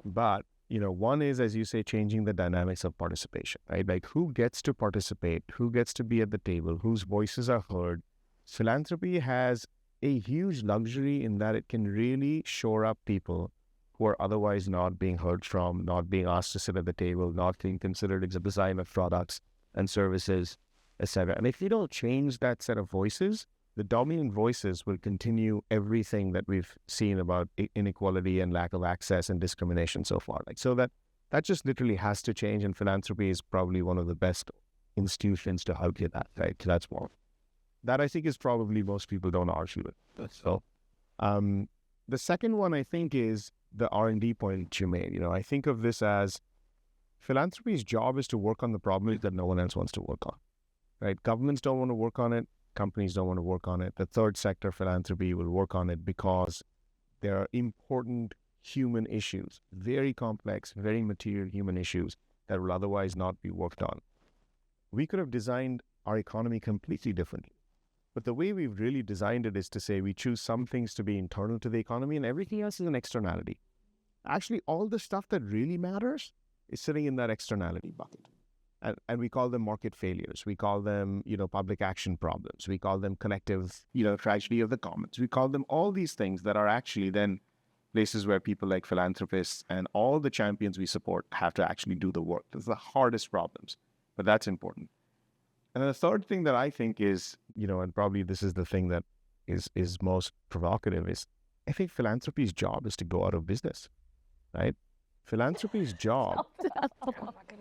But, you know, one is, as you say, changing the dynamics of participation, right? Like who gets to participate, who gets to be at the table, whose voices are heard. Philanthropy has a huge luxury in that it can really shore up people who are otherwise not being heard from, not being asked to sit at the table, not being considered as a design of products and services, etc. And if you don't change that set of voices, the dominant voices will continue everything that we've seen about inequality and lack of access and discrimination so far. Like, so that just literally has to change, and philanthropy is probably one of the best institutions to help you that, right? So that's one. That I think is probably most people don't argue with. So, the second one I think is the R&D point you made. You know, I think of this as philanthropy's job is to work on the problems that no one else wants to work on, right? Governments don't want to work on it. companies don't want to work on it. The third sector, philanthropy, will work on it because there are important human issues, very complex, very material human issues that will otherwise not be worked on. We could have designed our economy completely differently. But the way we've really designed it is to say we choose some things to be internal to the economy and everything else is an externality. Actually, all the stuff that really matters is sitting in that externality bucket. And we call them market failures. We call them, public action problems. We call them collective, tragedy of the commons. We call them all these things that are actually then places where people like philanthropists and all the champions we support have to actually do the work. Those are the hardest problems, but that's important. And then the third thing that I think is, and probably this is the thing that is most provocative, is I think philanthropy's job is to go out of business, right? Philanthropy's job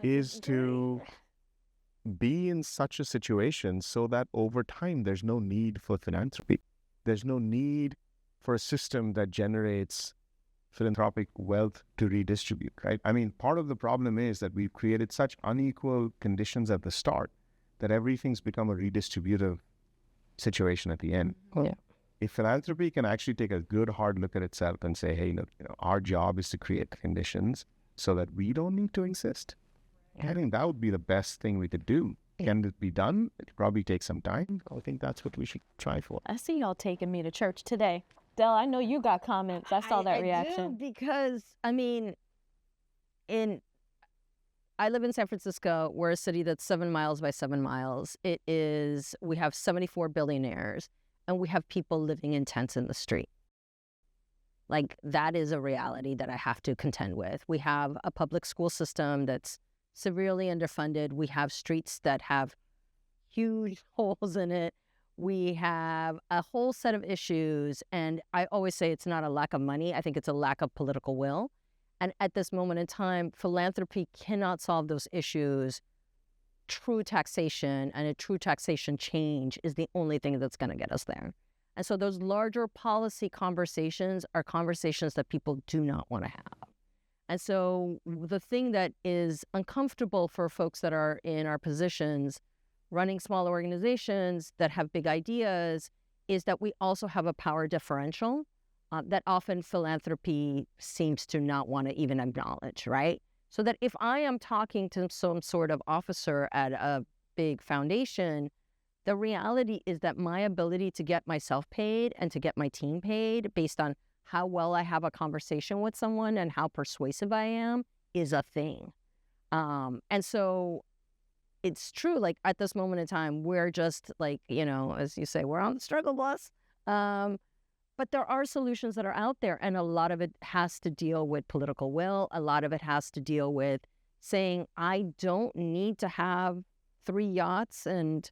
is to be in such a situation so that over time there's no need for philanthropy. There's no need for a system that generates philanthropic wealth to redistribute, right? I mean, part of the problem is that we've created such unequal conditions at the start that everything's become a redistributive situation at the end. Yeah. If philanthropy can actually take a good hard look at itself and say, hey, look, our job is to create conditions so that we don't need to exist. I think that would be the best thing we could do. Can it be done? It'll probably take some time. I think that's what we should try for. I see y'all taking me to church today. Del, I know you got comments. I saw that reaction. I do, because, I live in San Francisco. We're a city that's 7 miles by 7 miles. We have 74 billionaires, and we have people living in tents in the street. Like, that is a reality that I have to contend with. We have a public school system that's severely underfunded. We have streets that have huge holes in it. We have a whole set of issues. And I always say it's not a lack of money. I think it's a lack of political will. And at this moment in time, philanthropy cannot solve those issues. True taxation and a true taxation change is the only thing that's going to get us there. And so those larger policy conversations are conversations that people do not want to have. And so the thing that is uncomfortable for folks that are in our positions, running small organizations that have big ideas, is that we also have a power differential that often philanthropy seems to not want to even acknowledge, right? So that if I am talking to some sort of officer at a big foundation, the reality is that my ability to get myself paid and to get my team paid based on how well I have a conversation with someone and how persuasive I am is a thing. And so it's true, like at this moment in time, we're just like, as you say, we're on the struggle bus. But there are solutions that are out there, and a lot of it has to deal with political will. A lot of it has to deal with saying, I don't need to have 3 yachts and,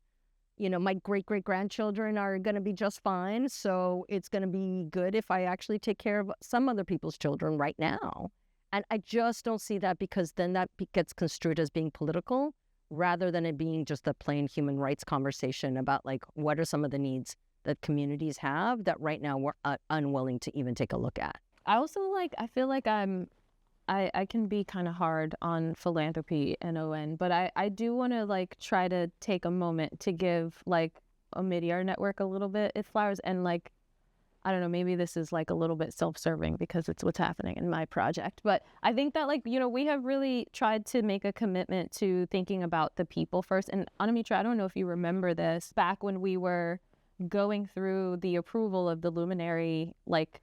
my great-great-grandchildren are going to be just fine. So it's going to be good if I actually take care of some other people's children right now. And I just don't see that, because then that gets construed as being political rather than it being just a plain human rights conversation about like, what are some of the needs that communities have that right now we're unwilling to even take a look at. I also I feel like I can be kind of hard on philanthropy and ON, but I do want to try to take a moment to give Amiyia Network a little bit its flowers, and I don't know, maybe this is a little bit self-serving because it's what's happening in my project, but I think that we have really tried to make a commitment to thinking about the people first. And Anamitra, I don't know if you remember this, back when we were going through the approval of the Luminary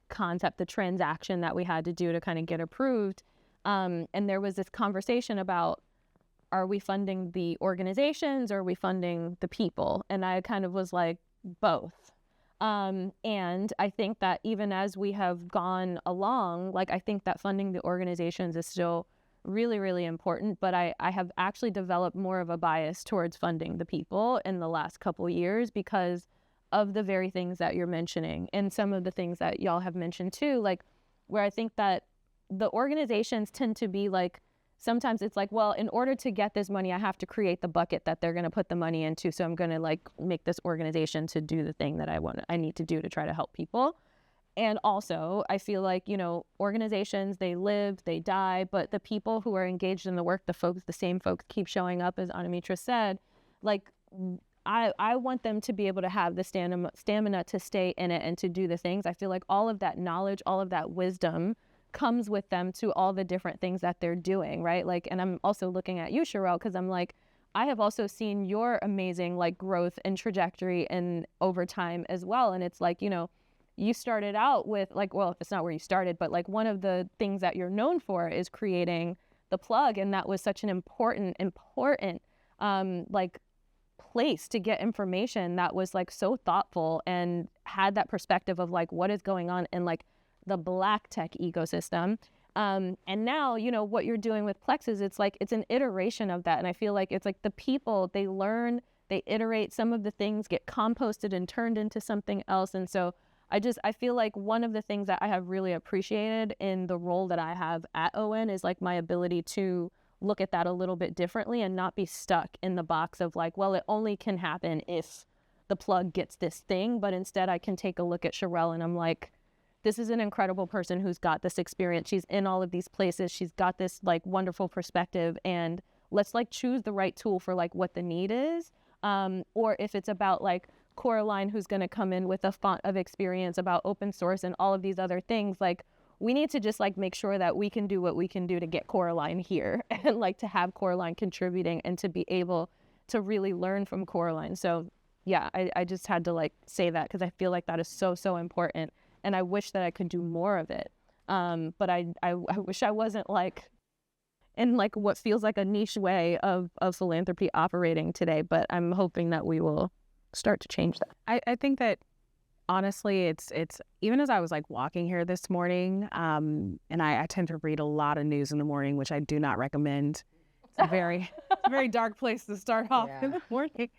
concept, the transaction that we had to do to kind of get approved. And there was this conversation about, are we funding the organizations or are we funding the people? And I kind of was like, both. And I think that even as we have gone along, I think that funding the organizations is still really, really important. But I have actually developed more of a bias towards funding the people in the last couple of years because of the very things that you're mentioning, and some of the things that y'all have mentioned too, where I think that the organizations tend to be sometimes it's well, in order to get this money, I have to create the bucket that they're going to put the money into. So I'm going to make this organization to do the thing that I need to do to try to help people. And also I feel organizations, they live, they die, but the people who are engaged in the work, the same folks keep showing up, as Anamitra said, I want them to be able to have the stamina to stay in it and to do the things. I feel like all of that knowledge, all of that wisdom comes with them to all the different things that they're doing, right? Like, and I'm also looking at you, Sherelle, because I'm like, I have also seen your amazing like growth and trajectory and over time as well. And it's like, you know, you started out with like, well, it's not where you started, but like one of the things that you're known for is creating the plug. And that was such an important like place to get information that was like so thoughtful and had that perspective of like what is going on in like the Black tech ecosystem. And now, you know, what you're doing with Plex is it's like, it's an iteration of that. And I feel like it's like the people, they learn, they iterate, some of the things get composted and turned into something else. And so I feel like one of the things that I have really appreciated in the role that I have at ON is like my ability to look at that a little bit differently and not be stuck in the box of like, well, it only can happen if the plug gets this thing. But instead I can take a look at Sherelle and I'm like, this is an incredible person who's got this experience. She's in all of these places. She's got this like wonderful perspective, and let's like choose the right tool for like what the need is. Or if it's about like Coraline, who's going to come in with a font of experience about open source and all of these other things, like we need to just like make sure that we can do what we can do to get Coraline here and like to have Coraline contributing and to be able to really learn from Coraline. So yeah, I just had to like say that because I feel like that is so, so important. And I wish that I could do more of it. But I wish I wasn't like in like what feels like a niche way of philanthropy operating today. But I'm hoping that we will start to change that. I think that honestly, it's even as I was like walking here this morning, and I tend to read a lot of news in the morning, which I do not recommend. It's a very dark place to start off in the morning.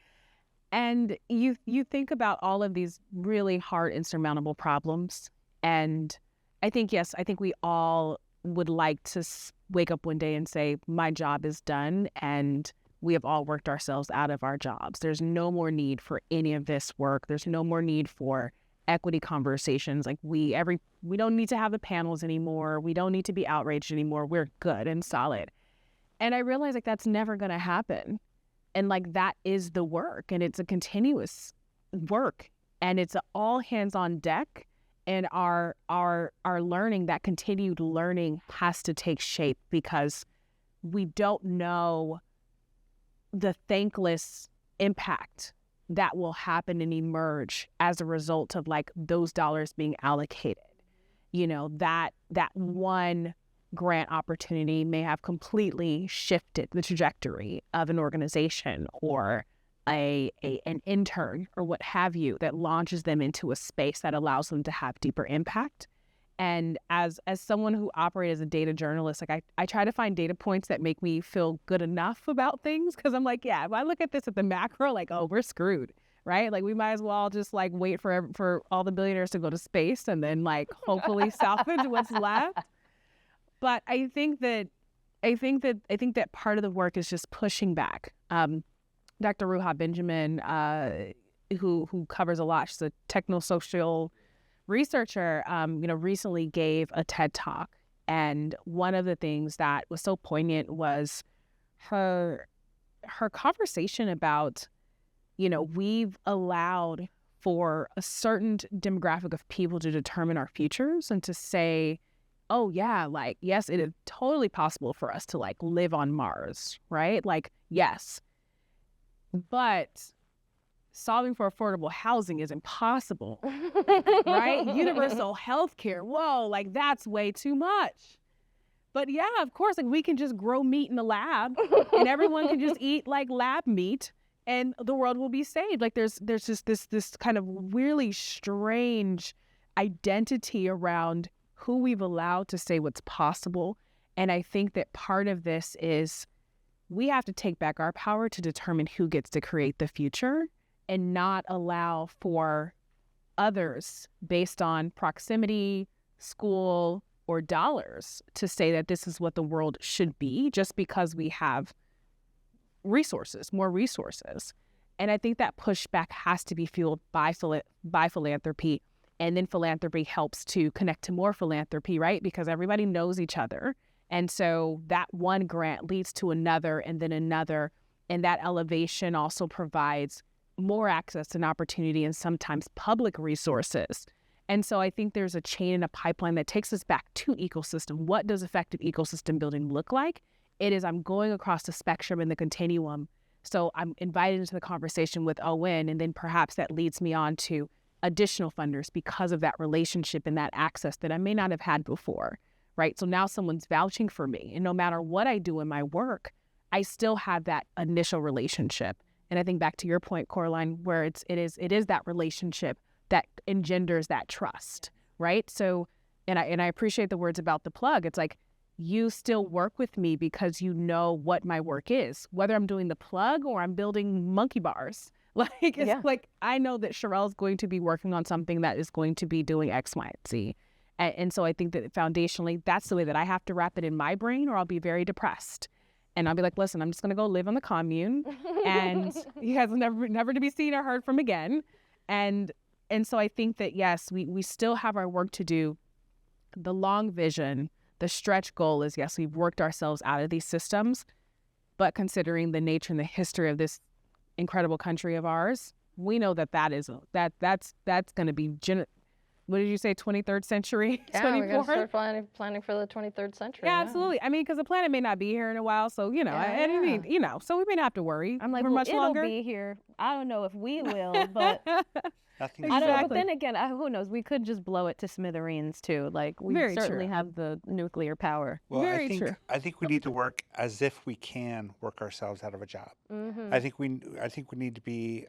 And you think about all of these really hard, insurmountable problems. And I think, yes, I think we all would like to wake up one day and say, my job is done and we have all worked ourselves out of our jobs. There's no more need for any of this work. There's no more need for equity conversations. Like we don't need to have the panels anymore. We don't need to be outraged anymore. We're good and solid. And I realize like that's never going to happen. And like that is the work, and it's a continuous work, and it's all hands on deck. And our learning, that continued learning, has to take shape because we don't know the thankless impact that will happen and emerge as a result of like those dollars being allocated. You know, that one grant opportunity may have completely shifted the trajectory of an organization or an intern or what have you, that launches them into a space that allows them to have deeper impact. And as someone who operates as a data journalist, like I try to find data points that make me feel good enough about things, because I'm like, yeah, if I look at this at the macro, like, oh, we're screwed, right? Like we might as well just like wait for all the billionaires to go to space and then like hopefully salvage what's left. But I think that part of the work is just pushing back. Dr. Ruha Benjamin, who covers a lot, she's a technosocial researcher, recently gave a TED Talk. And one of the things that was so poignant was her conversation about, we've allowed for a certain demographic of people to determine our futures and to say, oh yeah, like, yes, it is totally possible for us to like live on Mars, right? Like, yes, but solving for affordable housing is impossible, right? Universal health care, whoa, like that's way too much. But yeah, of course, like we can just grow meat in the lab and everyone can just eat like lab meat and the world will be saved. Like there's just this kind of really strange identity around who we've allowed to say what's possible. And I think that part of this is we have to take back our power to determine who gets to create the future and not allow for others based on proximity, school, or dollars to say that this is what the world should be just because we have more resources. And I think that pushback has to be fueled by philanthropy. And then philanthropy helps to connect to more philanthropy, right? Because everybody knows each other. And so that one grant leads to another and then another. And that elevation also provides more access and opportunity and sometimes public resources. And so I think there's a chain and a pipeline that takes us back to ecosystem. What does effective ecosystem building look like? It is I'm going across the spectrum and the continuum. So I'm invited into the conversation with Owen, and then perhaps that leads me on to additional funders because of that relationship and that access that I may not have had before, right? So now someone's vouching for me, and no matter what I do in my work, I still have that initial relationship. And I think back to your point, Coraline, where it is that relationship that engenders that trust, right? So, and I appreciate the words about the plug. It's like, you still work with me because you know what my work is, whether I'm doing the plug or I'm building monkey bars. Like, it's like, I know that Sherelle's going to be working on something that is going to be doing X, Y, and Z. And so I think that foundationally, that's the way that I have to wrap it in my brain, or I'll be very depressed. And I'll be like, listen, I'm just going to go live on the commune, and he has never to be seen or heard from again. And so I think that, yes, we still have our work to do. The long vision, the stretch goal is, yes, we've worked ourselves out of these systems, but considering the nature and the history of this incredible country of ours, we know that's going to be, what did you say, 23rd century? Yeah, 24th? We're going to start planning for the 23rd century. Yeah, absolutely. I mean, because the planet may not be here in a while, so, so we may not have to worry. I'm like, for much it'll longer. Be here. I don't know if we will, but Nothing I don't know. But then again, who knows? We could just blow it to smithereens too. Like, we Very certainly true. have the nuclear power. Well, Very true. I think we need to work as if we can work ourselves out of a job. Mm-hmm. I think we need to be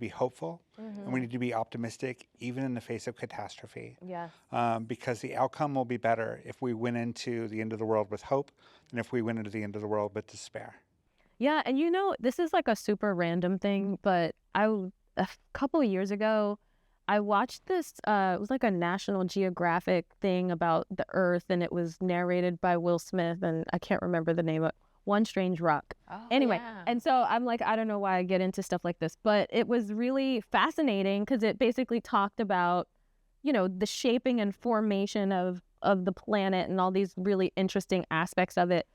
hopeful, and we need to be optimistic, even in the face of catastrophe. Yeah. Because the outcome will be better if we went into the end of the world with hope than if we went into the end of the world with despair. Yeah, and this is like a super random thing, but a couple of years ago, I watched this, it was like a National Geographic thing about the Earth, and it was narrated by Will Smith, and I can't remember the name of it, One Strange Rock. Oh, anyway, yeah. And so I'm like, I don't know why I get into stuff like this, but it was really fascinating because it basically talked about, the shaping and formation of the planet and all these really interesting aspects of it.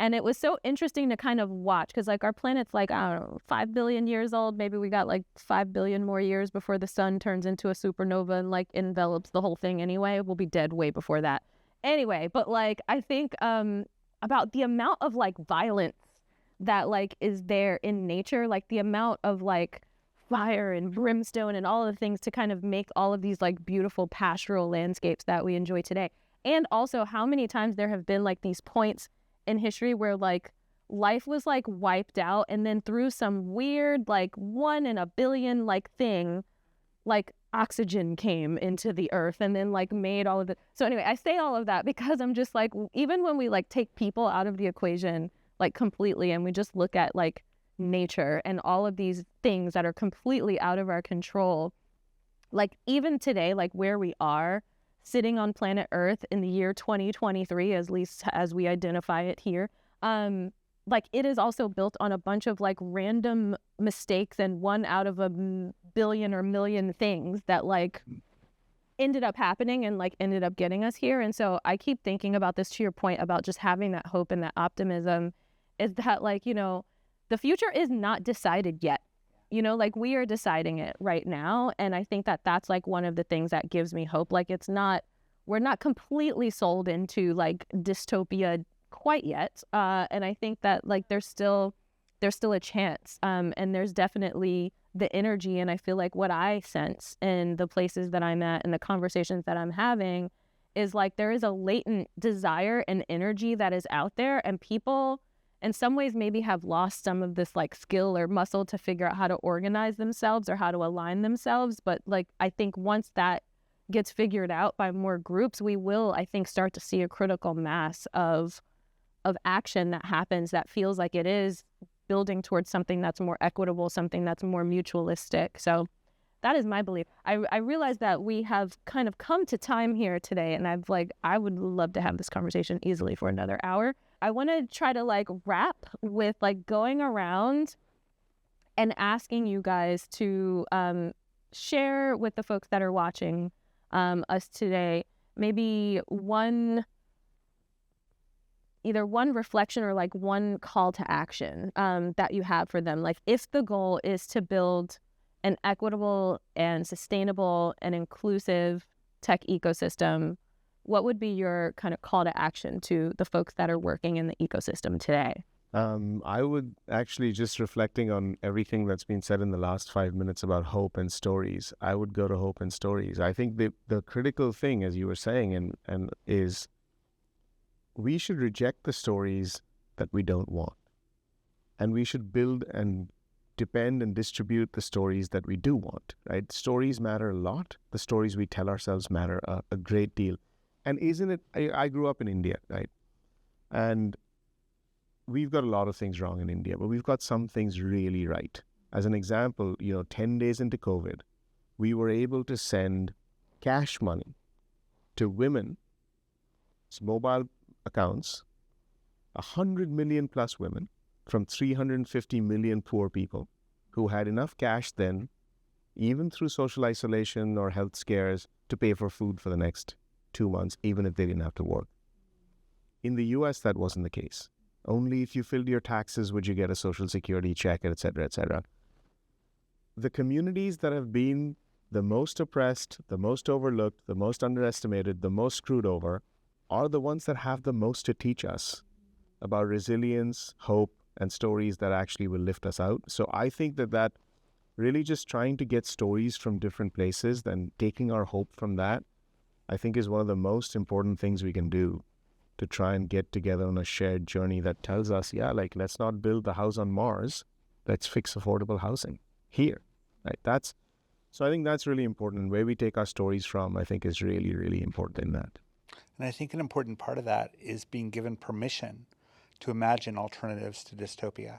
And it was so interesting to kind of watch because, like, our planet's like, I don't know, 5 billion years old. Maybe we got like 5 billion more years before the sun turns into a supernova and like envelops the whole thing anyway. We'll be dead way before that. Anyway, but like, I think about the amount of like violence that like is there in nature, like the amount of like fire and brimstone and all of the things to kind of make all of these like beautiful pastoral landscapes that we enjoy today. And also how many times there have been like these points in history where like life was like wiped out, and then through some weird like 1 in a billion like thing, like oxygen came into the earth and then like made all of it. So anyway, I say all of that because I'm just like, even when we like take people out of the equation like completely, and we just look at like nature and all of these things that are completely out of our control, like even today, like where we are sitting on planet Earth in the year 2023, at least as we identify it here, like it is also built on a bunch of like random mistakes and 1 out of a billion or million things that like ended up happening and like ended up getting us here. And so I keep thinking about this, to your point about just having that hope and that optimism, is that like, the future is not decided yet. Like we are deciding it right now. And I think that that's like one of the things that gives me hope. Like we're not completely sold into like dystopia quite yet. And I think that like there's still a chance. And there's definitely the energy. And I feel like what I sense in the places that I'm at and the conversations that I'm having is like there is a latent desire and energy that is out there, and people in some ways maybe have lost some of this like skill or muscle to figure out how to organize themselves or how to align themselves. But like, I think once that gets figured out by more groups, we will, I think, start to see a critical mass of action that happens that feels like it is building towards something that's more equitable, something that's more mutualistic. So that is my belief. I realize that we have kind of come to time here today, and I would love to have this conversation easily for another hour. I want to try to like wrap with like going around and asking you guys to share with the folks that are watching us today, maybe one either one reflection or like one call to action that you have for them. Like if the goal is to build an equitable and sustainable and inclusive tech ecosystem, what would be your kind of call to action to the folks that are working in the ecosystem today? I would actually, just reflecting on everything that's been said in the last 5 minutes about hope and stories, I would go to hope and stories. I think the critical thing, as you were saying, and is we should reject the stories that we don't want. And we should build and depend and distribute the stories that we do want, right? Stories matter a lot. The stories we tell ourselves matter a great deal. And isn't it, I grew up in India, right? And we've got a lot of things wrong in India, but we've got some things really right. As an example, 10 days into COVID, we were able to send cash money to women's mobile accounts, 100 million plus women from 350 million poor people who had enough cash then, even through social isolation or health scares, to pay for food for the next 2 months, even if they didn't have to work. In the US, that wasn't the case. Only if you filled your taxes would you get a social security check, et cetera, et cetera. The communities that have been the most oppressed, the most overlooked, the most underestimated, the most screwed over are the ones that have the most to teach us about resilience, hope, and stories that actually will lift us out. So I think that really just trying to get stories from different places, then taking our hope from that, I think is one of the most important things we can do to try and get together on a shared journey that tells us, let's not build the house on Mars, let's fix affordable housing here, right? So I think that's really important. Where we take our stories from, I think, is really, really important in that. And I think an important part of that is being given permission to imagine alternatives to dystopia.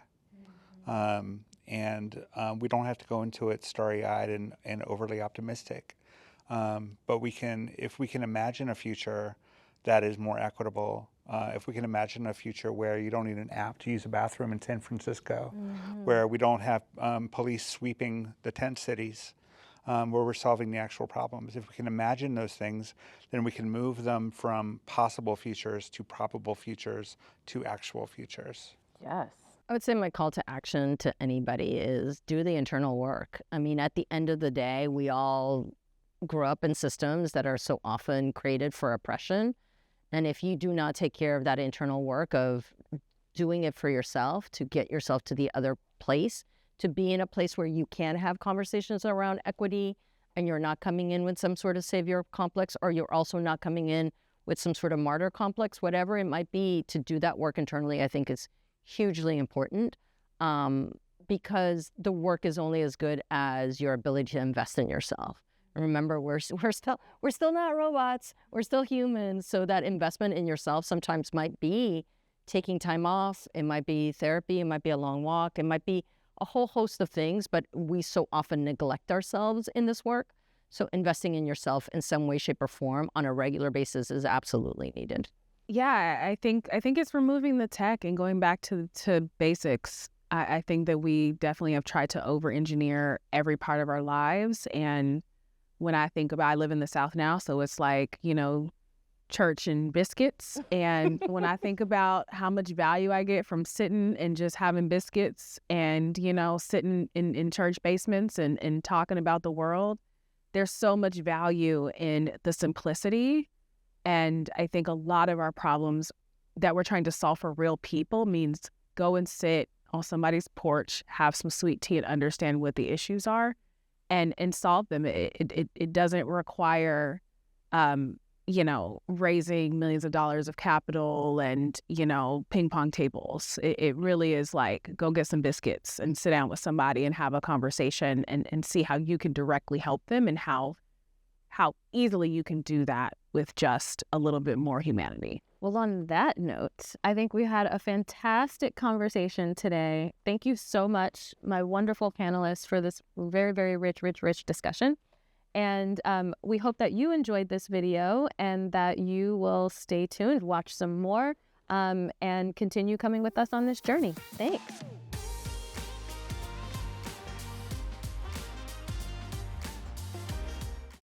We don't have to go into it starry-eyed and overly optimistic. But if we can imagine a future that is more equitable, if we can imagine a future where you don't need an app to use a bathroom in San Francisco, where we don't have police sweeping the tent cities, where we're solving the actual problems. If we can imagine those things, then we can move them from possible futures to probable futures to actual futures. Yes. I would say my call to action to anybody is do the internal work. I mean, at the end of the day, we all grew up in systems that are so often created for oppression. And if you do not take care of that internal work of doing it for yourself, to get yourself to the other place, to be in a place where you can have conversations around equity and you're not coming in with some sort of savior complex, or you're also not coming in with some sort of martyr complex, whatever it might be, to do that work internally, I think is hugely important, because the work is only as good as your ability to invest in yourself. Remember, we're still not robots. We're still humans. So that investment in yourself sometimes might be taking time off. It might be therapy. It might be a long walk. It might be a whole host of things. But we so often neglect ourselves in this work. So investing in yourself in some way, shape, or form on a regular basis is absolutely needed. Yeah, I think it's removing the tech and going back to basics. I think that we definitely have tried to over-engineer every part of our lives. And when I think about, I live in the South now, so it's like, church and biscuits. And when I think about how much value I get from sitting and just having biscuits and, sitting in church basements and talking about the world, there's so much value in the simplicity. And I think a lot of our problems that we're trying to solve for real people means go and sit on somebody's porch, have some sweet tea, and understand what the issues are and solve them. It doesn't require, raising millions of dollars of capital and, ping pong tables. It really is like, go get some biscuits and sit down with somebody and have a conversation and see how you can directly help them and how easily you can do that with just a little bit more humanity. Well, on that note, I think we had a fantastic conversation today. Thank you so much, my wonderful panelists, for this very, very rich discussion. And we hope that you enjoyed this video and that you will stay tuned, watch some more, and continue coming with us on this journey. Thanks.